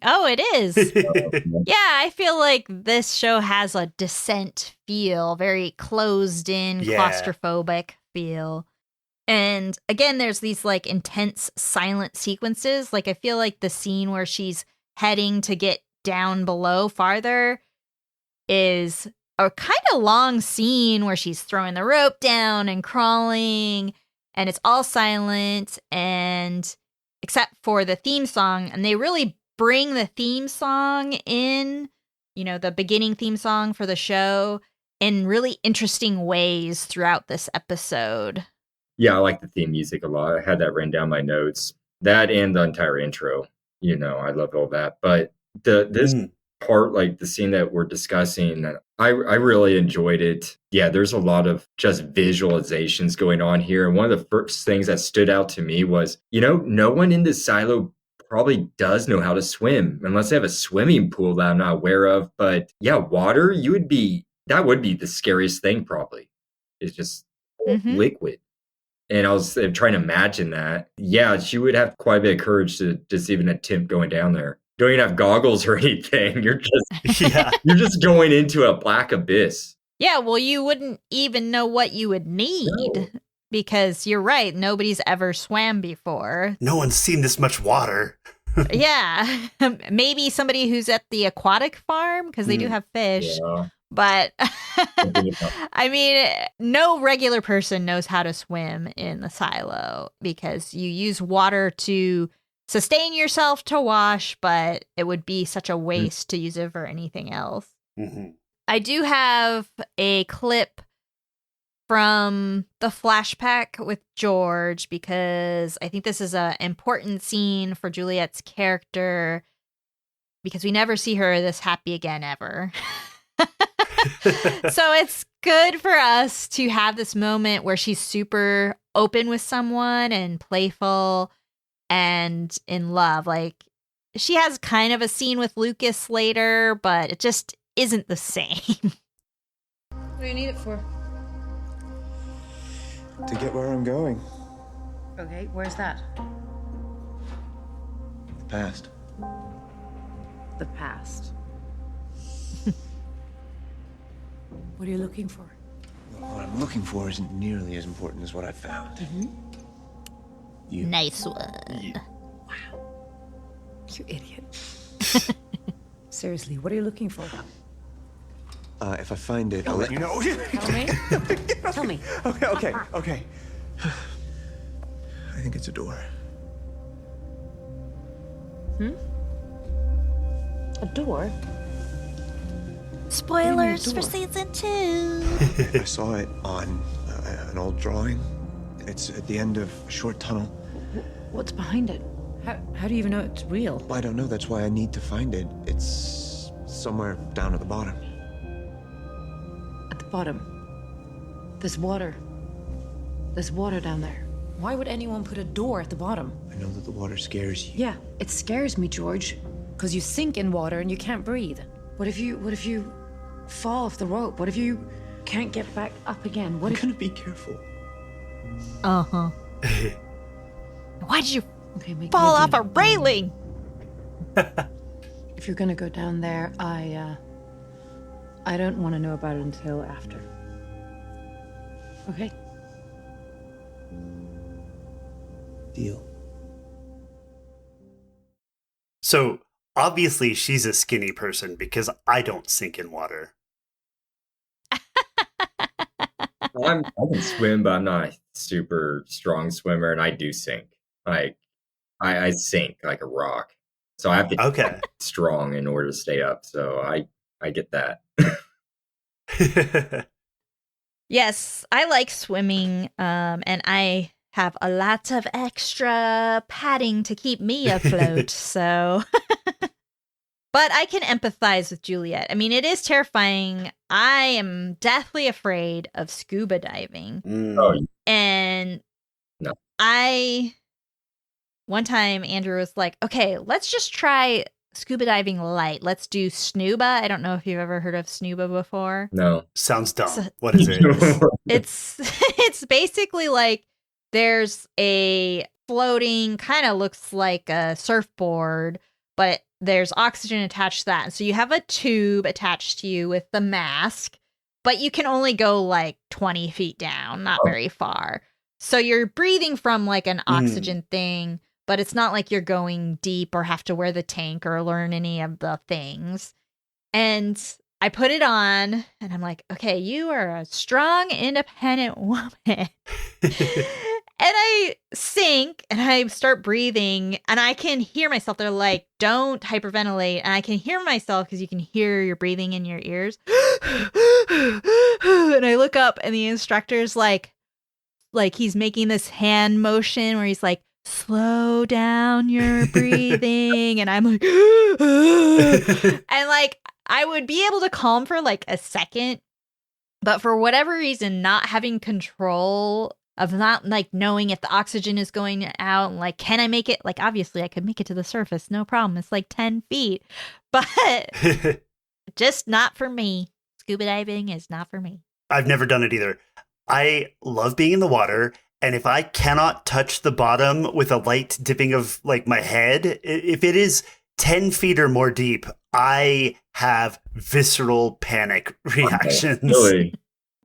Oh, it is. Yeah, I feel like this show has a Descent feel, very closed in, claustrophobic feel. And again, there's these like intense silent sequences. Like, I feel like the scene where she's heading to get down below farther is a kind of long scene where she's throwing the rope down and crawling, and it's all silent, and except for the theme song. And they really bring the theme song in, you know, the beginning theme song for the show, in really interesting ways throughout this episode. Yeah, I like the theme music a lot. I had that written down in my notes. That and the entire intro. You know, I love all that. But this part, like the scene that we're discussing, I really enjoyed it. Yeah, there's a lot of just visualizations going on here. And one of the first things that stood out to me was, you know, no one in this silo probably does know how to swim, unless they have a swimming pool that I'm not aware of. But yeah, water, that would be the scariest thing probably. It's just liquid. And I was trying to imagine that. Yeah, she would have quite a bit of courage to just even attempt going down there. Don't even have goggles or anything. You're just going into a black abyss. Yeah, well, you wouldn't even know what you would need, because you're right. Nobody's ever swam before. No one's seen this much water. Yeah, maybe somebody who's at the aquatic farm, because they do have fish. Yeah. But I mean, no regular person knows how to swim in the silo, because you use water to sustain yourself to wash, but it would be such a waste to use it for anything else. Mm-hmm. I do have a clip from the flashback with George because I think this is an important scene for Juliette's character because we never see her this happy again ever. So it's good for us to have this moment where she's super open with someone and playful and in love. Like, she has kind of a scene with Lucas later, but it just isn't the same. What do you need it for? To get where I'm going. Okay, where's that? The past. The past. What are you looking for? What I'm looking for isn't nearly as important as what I found. You. Nice one. You. You idiot. Seriously, what are you looking for? If I find it, I'll let you know. Tell me. Tell me. Okay. I think it's a door. A door? Spoilers door? for season 2. I saw it on an old drawing. It's at the end of a short tunnel. What's behind it? How do you even know it's real? Well, I don't know. That's why I need to find it. It's somewhere down at the bottom. At the bottom. There's water. There's water down there. Why would anyone put a door at the bottom? I know that the water scares you. Yeah, it scares me, George. Because you sink in water and you can't breathe. What if you fall off the rope? What if you can't get back up again? What I'm if... gonna be careful. Uh-huh. Why'd you Okay, make fall me a off a deal. railing? If you're gonna go down there, I don't want to know about it until after. Okay? Deal. So obviously she's a skinny person because I don't sink in water. I can swim, but I'm not a super strong swimmer, and I do sink. Like, I sink like a rock. So I have to Okay. be strong in order to stay up. So I get that. Yes, I like swimming, and I have a lot of extra padding to keep me afloat, so... But I can empathize with Juliette. I mean, it is terrifying. I am deathly afraid of scuba diving. Oh, And No. one time Andrew was like, okay, let's just try scuba diving light. Let's do snuba. I don't know if you've ever heard of snuba before. no. Sounds dumb. So- What is it? It's basically like there's a floating, kind of looks like a surfboard, but there's oxygen attached to that. And so you have a tube attached to you with the mask, but you can only go like 20 feet down, not very far. So you're breathing from like an oxygen thing, but it's not like you're going deep or have to wear the tank or learn any of the things. And I put it on and I'm like, okay, you are a strong, independent woman. And I sink and I start breathing and I can hear myself. They're like, don't hyperventilate. And I can hear myself because you can hear your breathing in your ears. And I look up and the instructor's like he's making this hand motion where he's like, slow down your breathing. And I'm like, and like, I would be able to calm for like a second. But for whatever reason, not having control of not like knowing if the oxygen is going out and like, can I make it? Like, obviously I could make it to the surface. No problem. It's like 10 feet, but just not for me. Scuba diving is not for me. I've never done it either. I love being in the water. And if I cannot touch the bottom with a light dipping of like my head, if it is 10 feet or more deep, I have visceral panic reactions. Really?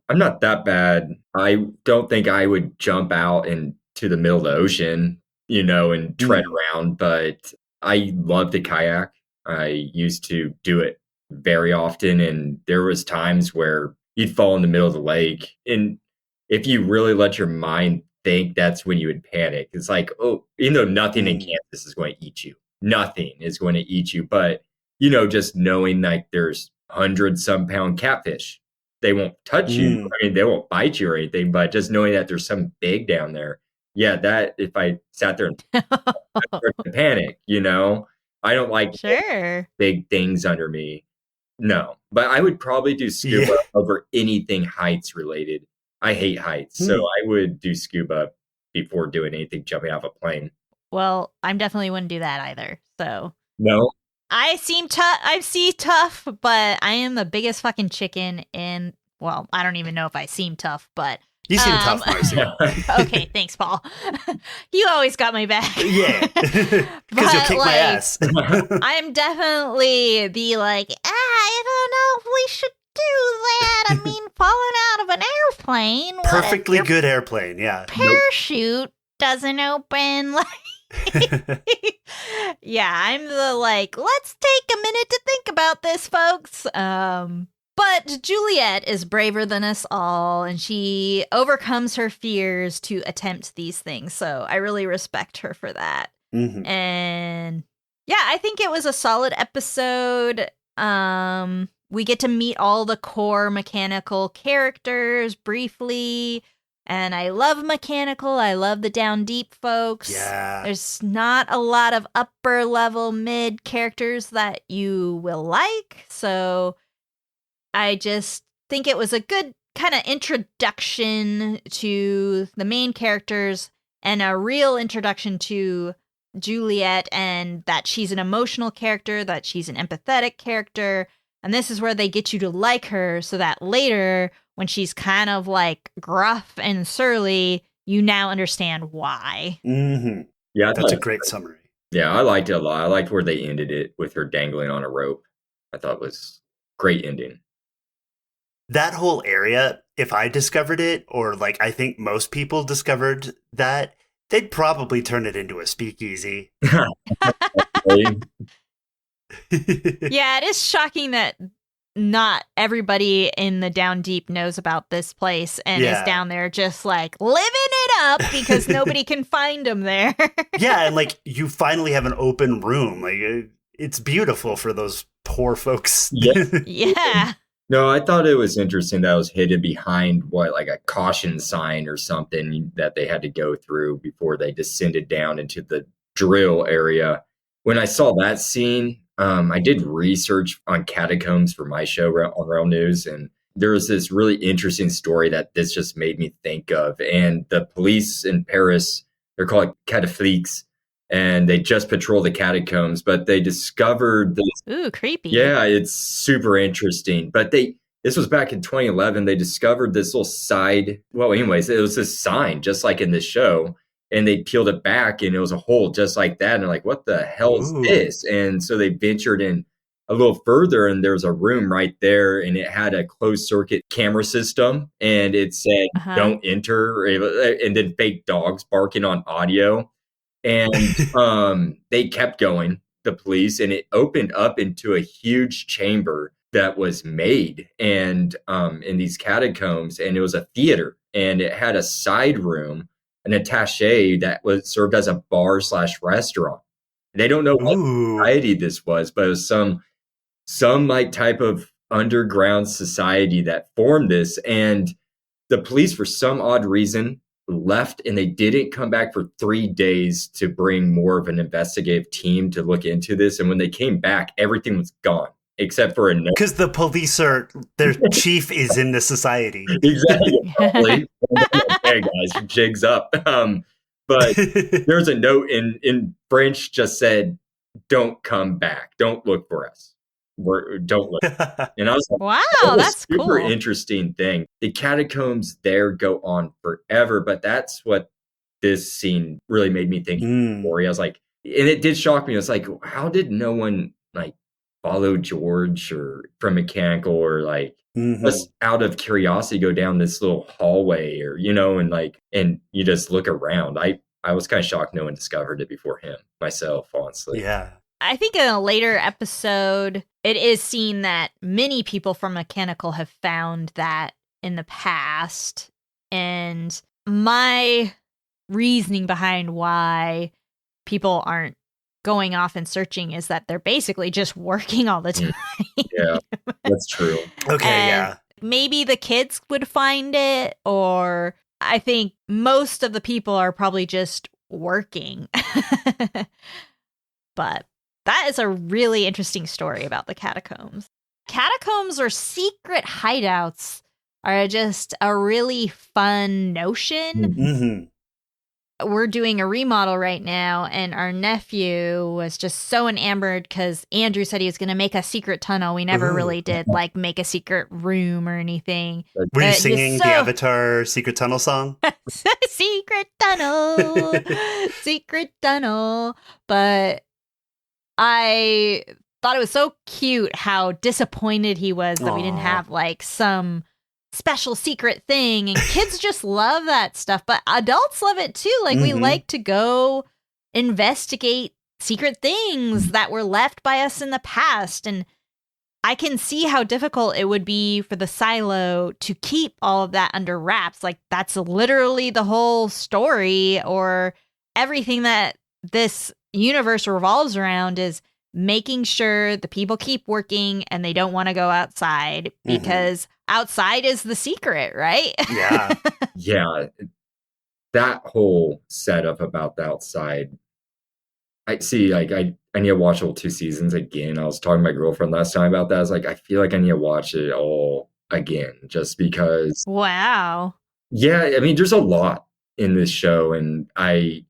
I'm not that bad. I don't think I would jump out into the middle of the ocean, and tread around, but I love to kayak. I used to do it very often, and there was times where you'd fall in the middle of the lake. And if you really let your mind think that's when you would panic. It's like, oh, you know, nothing in Kansas is going to eat you. Nothing is going to eat you. But, you know, just knowing like there's 100-some-pound catfish, they won't touch you. I mean, they won't bite you or anything, but just knowing that there's some big down there. Yeah, that if I sat there and I'd start to panic, you know, I don't like Sure. big things under me. No, but I would probably do scuba over anything heights related. I hate heights, so I would do scuba before doing anything jumping off a plane. Well, I definitely wouldn't do that either. So No, I seem tough, but I am the biggest fucking chicken in. Well, I don't even know if I seem tough, but You seem tough, Marcy. okay, thanks, Paul. You always got my back. Yeah, because you'll kick my ass. I'm definitely the like, I don't know if we should do that. I mean, falling out of an airplane. Perfectly good airplane, yeah. Parachute doesn't open. Yeah, I'm the like, let's take a minute to think about this, folks. But Juliette is braver than us all, and she overcomes her fears to attempt these things. So I really respect her for that. And yeah, I think it was a solid episode. We get to meet all the core mechanical characters briefly. And I love mechanical. I love the down deep folks. Yeah. There's not a lot of upper level mid characters that you will like. So I just think it was a good kind of introduction to the main characters and a real introduction to Juliette, and that she's an emotional character, that she's an empathetic character. And this is where they get you to like her so that later, when she's kind of like gruff and surly, you now understand why. Yeah, that's a great summary. Yeah, I liked it a lot. I liked where they ended it with her dangling on a rope. I thought it was great ending. That whole area, if I discovered it, or like I think most people discovered that, they'd probably turn it into a speakeasy. Yeah, it is shocking that not everybody in the down deep knows about this place and is down there just like living it up because nobody can find them there. Yeah, and like you finally have an open room. Like it's beautiful for those poor folks. Yeah. No, I thought it was interesting that it was hidden behind like a caution sign or something that they had to go through before they descended down into the drill area. When I saw that scene, I did research on catacombs for my show on Real News, and there was this really interesting story that this just made me think of. And the police in Paris, they're called catafleques, and they just patrol the catacombs, but they discovered this. Ooh, creepy. Yeah, it's super interesting. But this was back in 2011. They discovered this little well, anyways, it was this sign, just like in the show. And they peeled it back and it was a hole just like that. And they're like, what the hell is this? And so they ventured in a little further and there's a room right there and it had a closed circuit camera system and it said, don't enter. And then fake dogs barking on audio. And they kept going, the police, and it opened up into a huge chamber that was made and in these catacombs. And it was a theater and it had a side room, an attaché that was served as a bar/restaurant. They don't know what society this was, but it was some like type of underground society that formed this. And the police, for some odd reason, left and they didn't come back for 3 days to bring more of an investigative team to look into this. And when they came back, everything was gone except for a note. Because the police their chief is in the society. Exactly. Hey guys, jigs up. But there's a note in French just said, don't come back. Don't look for us. Don't look. And I was like, wow, that's super cool. interesting thing. The catacombs there go on forever, but that's what this scene really made me think. I was like, and it did shock me. I was like, how did no one like follow George or from Mechanical or like just out of curiosity go down this little hallway or and you just look around. I was kind of shocked no one discovered it before him, myself, honestly. Yeah. I think in a later episode, it is seen that many people from Mechanical have found that in the past. And my reasoning behind why people aren't going off and searching is that they're basically just working all the time. Yeah, that's true. Okay, And yeah. maybe the kids would find it, or I think most of the people are probably just working. But that is a really interesting story about the catacombs. Catacombs or secret hideouts are just a really fun notion. Mm-hmm. We're doing a remodel right now, and our nephew was just so enamored because Andrew said he was going to make a secret tunnel. We never really did like make a secret room or anything. Were you He's singing so- the Avatar Secret Tunnel song? secret tunnel, secret tunnel. But I thought it was so cute how disappointed he was that we didn't Aw. have like some special secret thing, and kids just love that stuff, but adults love it too. Like we Mhm. like to go investigate secret things that were left by us in the past, and I can see how difficult it would be for the silo to keep all of that under wraps. Like that's literally the whole story, or everything that this universe revolves around is making sure the people keep working and they don't want to go outside because outside is the secret, right? Yeah. Yeah, that whole setup about the outside. I see. Like, I need to watch all 2 seasons again. I was talking to my girlfriend last time about that. I was like, I feel like I need to watch it all again, just because. Wow. Yeah, I mean, there's a lot in this show, and I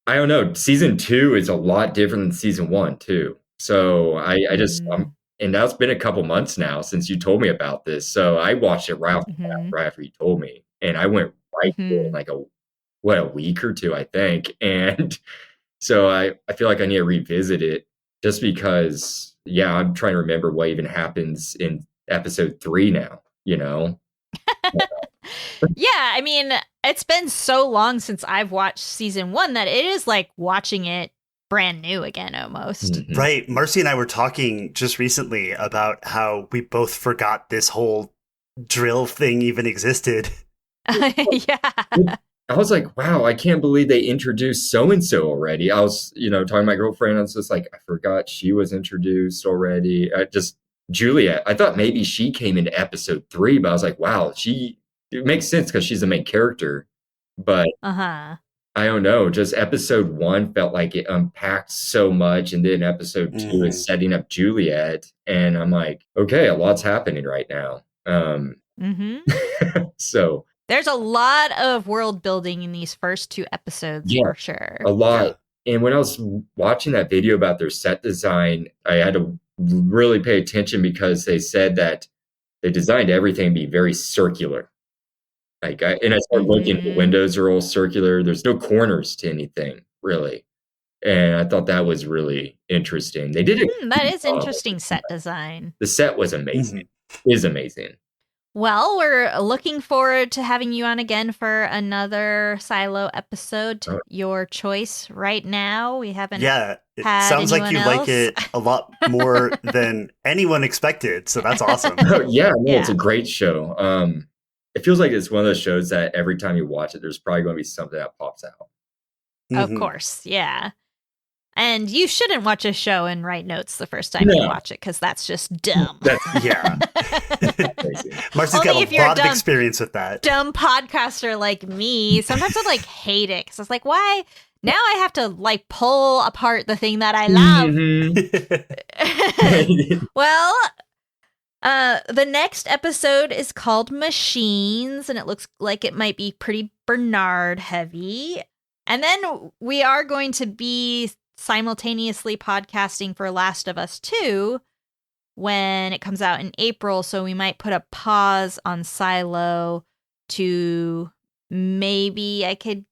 don't know. Season 2 is a lot different than season 1 too. So I just and that's been a couple months now since you told me about this. So I watched it right after you told me, and I went right through it in like a week or two, I think. And so I feel like I need to revisit it just because, yeah, I'm trying to remember what even happens in episode 3 now, you know? Yeah, I mean, it's been so long since I've watched season 1 that it is like watching it brand new again almost. Mhm. Right. Marcy and I were talking just recently about how we both forgot this whole drill thing even existed. Yeah. I was like, wow, I can't believe they introduced so-and-so already. I was, talking to my girlfriend. I was just like, I forgot she was introduced already. Juliette, I thought maybe she came into episode 3, but I was like, wow, it makes sense because she's the main character. But Uh-huh. I don't know, just episode 1 felt like it unpacked so much, and then episode 2 is setting up Juliet, and I'm like, okay, a lot's happening right now. So There's a lot of world building in these first 2 episodes for sure. a lot. And when I was watching that video about their set design, I had to really pay attention because they said that they designed everything to be very circular. I started looking, the windows are all circular. There's no corners to anything, really. And I thought that was really interesting. They did it. That is interesting set design. The set was amazing. Is amazing. Well, we're looking forward to having you on again for another Silo episode. Your choice right now. We haven't Yeah, it had sounds like you anyone like else. it a lot more than anyone expected. So that's awesome. It's a great show. It feels like it's one of those shows that every time you watch it, there's probably going to be something that pops out. Of course, yeah. And you shouldn't watch a show and write notes the first time you watch it, because that's just dumb. Yeah. Marcy's Only got if a you're lot a of dumb- experience with that. Dumb podcaster like me. Sometimes I like hate it because I was like, why? Now I have to like pull apart the thing that I love. Well, the next episode is called Machines, and it looks like it might be pretty Bernard heavy. And then we are going to be simultaneously podcasting for Last of Us 2 when it comes out in April, so we might put a pause on Silo to maybe I could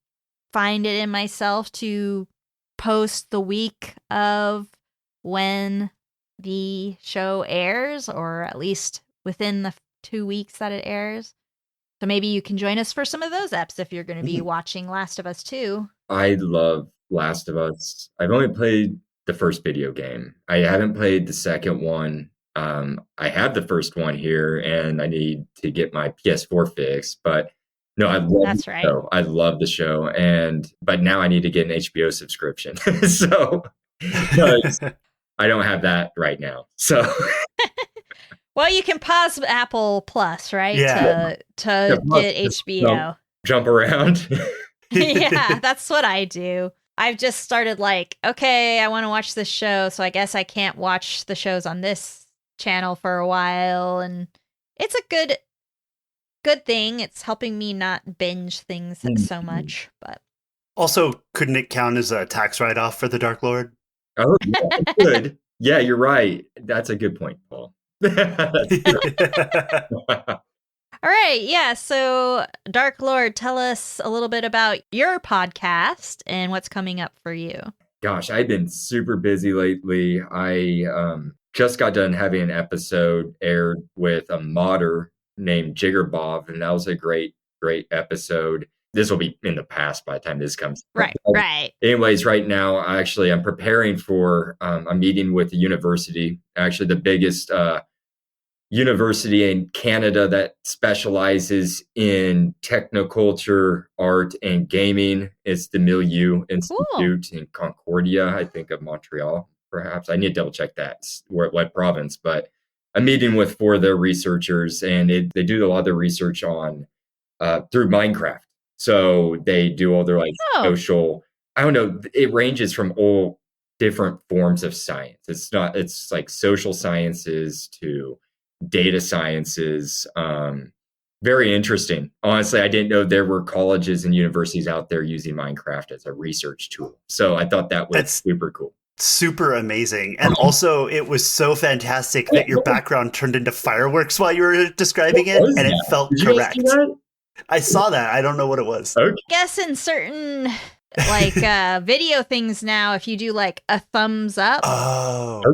find it in myself to post the week of when the show airs, or at least within the 2 weeks that it airs. So maybe you can join us for some of those eps if you're going to be watching Last of Us 2. I love Last of Us. I've only played the first video game. I haven't played the second one. I have the first one here, and I need to get my PS4 fixed. But No, I love That's the right. show. I love the show, but now I need to get an HBO subscription. So 'cause I don't have that right now. So Well, you can pause Apple Plus, right? Yeah. To get just HBO. jump around. Yeah, that's what I do. I've just started like, okay, I want to watch this show, so I guess I can't watch the shows on this channel for a while, and it's a good thing. It's helping me not binge things so much, but Also, couldn't it count as a tax write-off for the Dark Lord? Oh, yeah, good. Yeah, you're right. That's a good point, Paul. all right, yeah. So, Dark Lord, tell us a little bit about your podcast and what's coming up for you. Gosh, I've been super busy lately. I just got done having an episode aired with a modder named Jiggerbob, and that was a great episode. This will be in the past by the time this comes. Right. Anyways, right now, I'm preparing for a meeting with the university, actually the biggest university in Canada that specializes in technoculture, art, and gaming. It's the Milieu Institute in Concordia, I think of Montreal, perhaps. I need to double check that, what province, but I'm meeting with 4 of their researchers, and they do a lot of their research on through Minecraft. So they do all their social, I don't know, it ranges from all different forms of science. It's like social sciences to data sciences. Very interesting. Honestly, I didn't know there were colleges and universities out there using Minecraft as a research tool. So I thought that was super cool. Super amazing. And also, it was so fantastic that your background turned into fireworks while you were describing it, and it felt correct. I saw that. I don't know what it was. Okay. I guess in certain video things now, if you do like a thumbs up,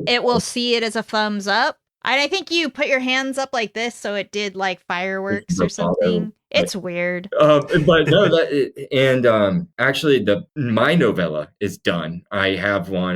it will see it as a thumbs up. And I think you put your hands up like this, so it did like fireworks or something. It's weird. But no, actually, my novella is done. I have one,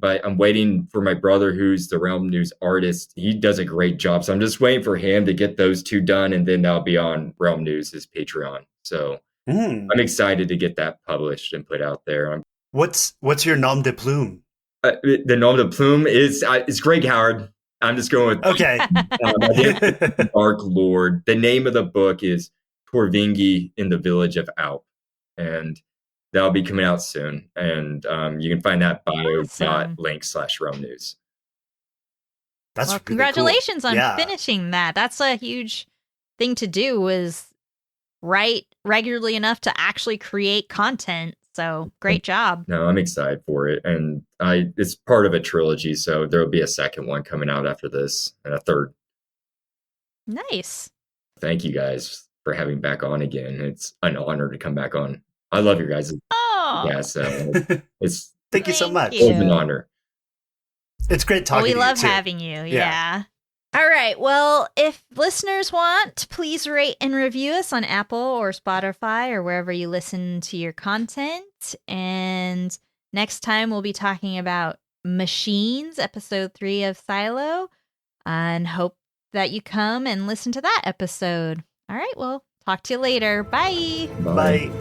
but I'm waiting for my brother, who's the Realm News artist. He does a great job, so I'm just waiting for him to get those 2 done, and then that'll be on Realm News' Patreon. So I'm excited to get that published and put out there. What's your nom de plume? The nom de plume is Greg Howard. I'm just going with okay. Dark Lord. The name of the book is Torvingi in the Village of Alp, and that'll be coming out soon. And you can find that bio.link/Realm News. That's really congratulations cool. on finishing that. That's a huge thing to do, was write regularly enough to actually create content. So great job. No, I'm excited for it. And it's part of a trilogy, so there'll be a second one coming out after this, and a third. Nice. Thank you guys for having me back on again. It's an honor to come back on. I love you guys. Oh. Yeah, so it's Thank you so much. You. It's an honor. It's great talking to you. We love too. having you. Yeah. All right. Well, if listeners want, please rate and review us on Apple or Spotify or wherever you listen to your content. And next time we'll be talking about Machines, episode 3 of Silo, and hope that you come and listen to that episode. All right. Well, talk to you later. Bye. Bye.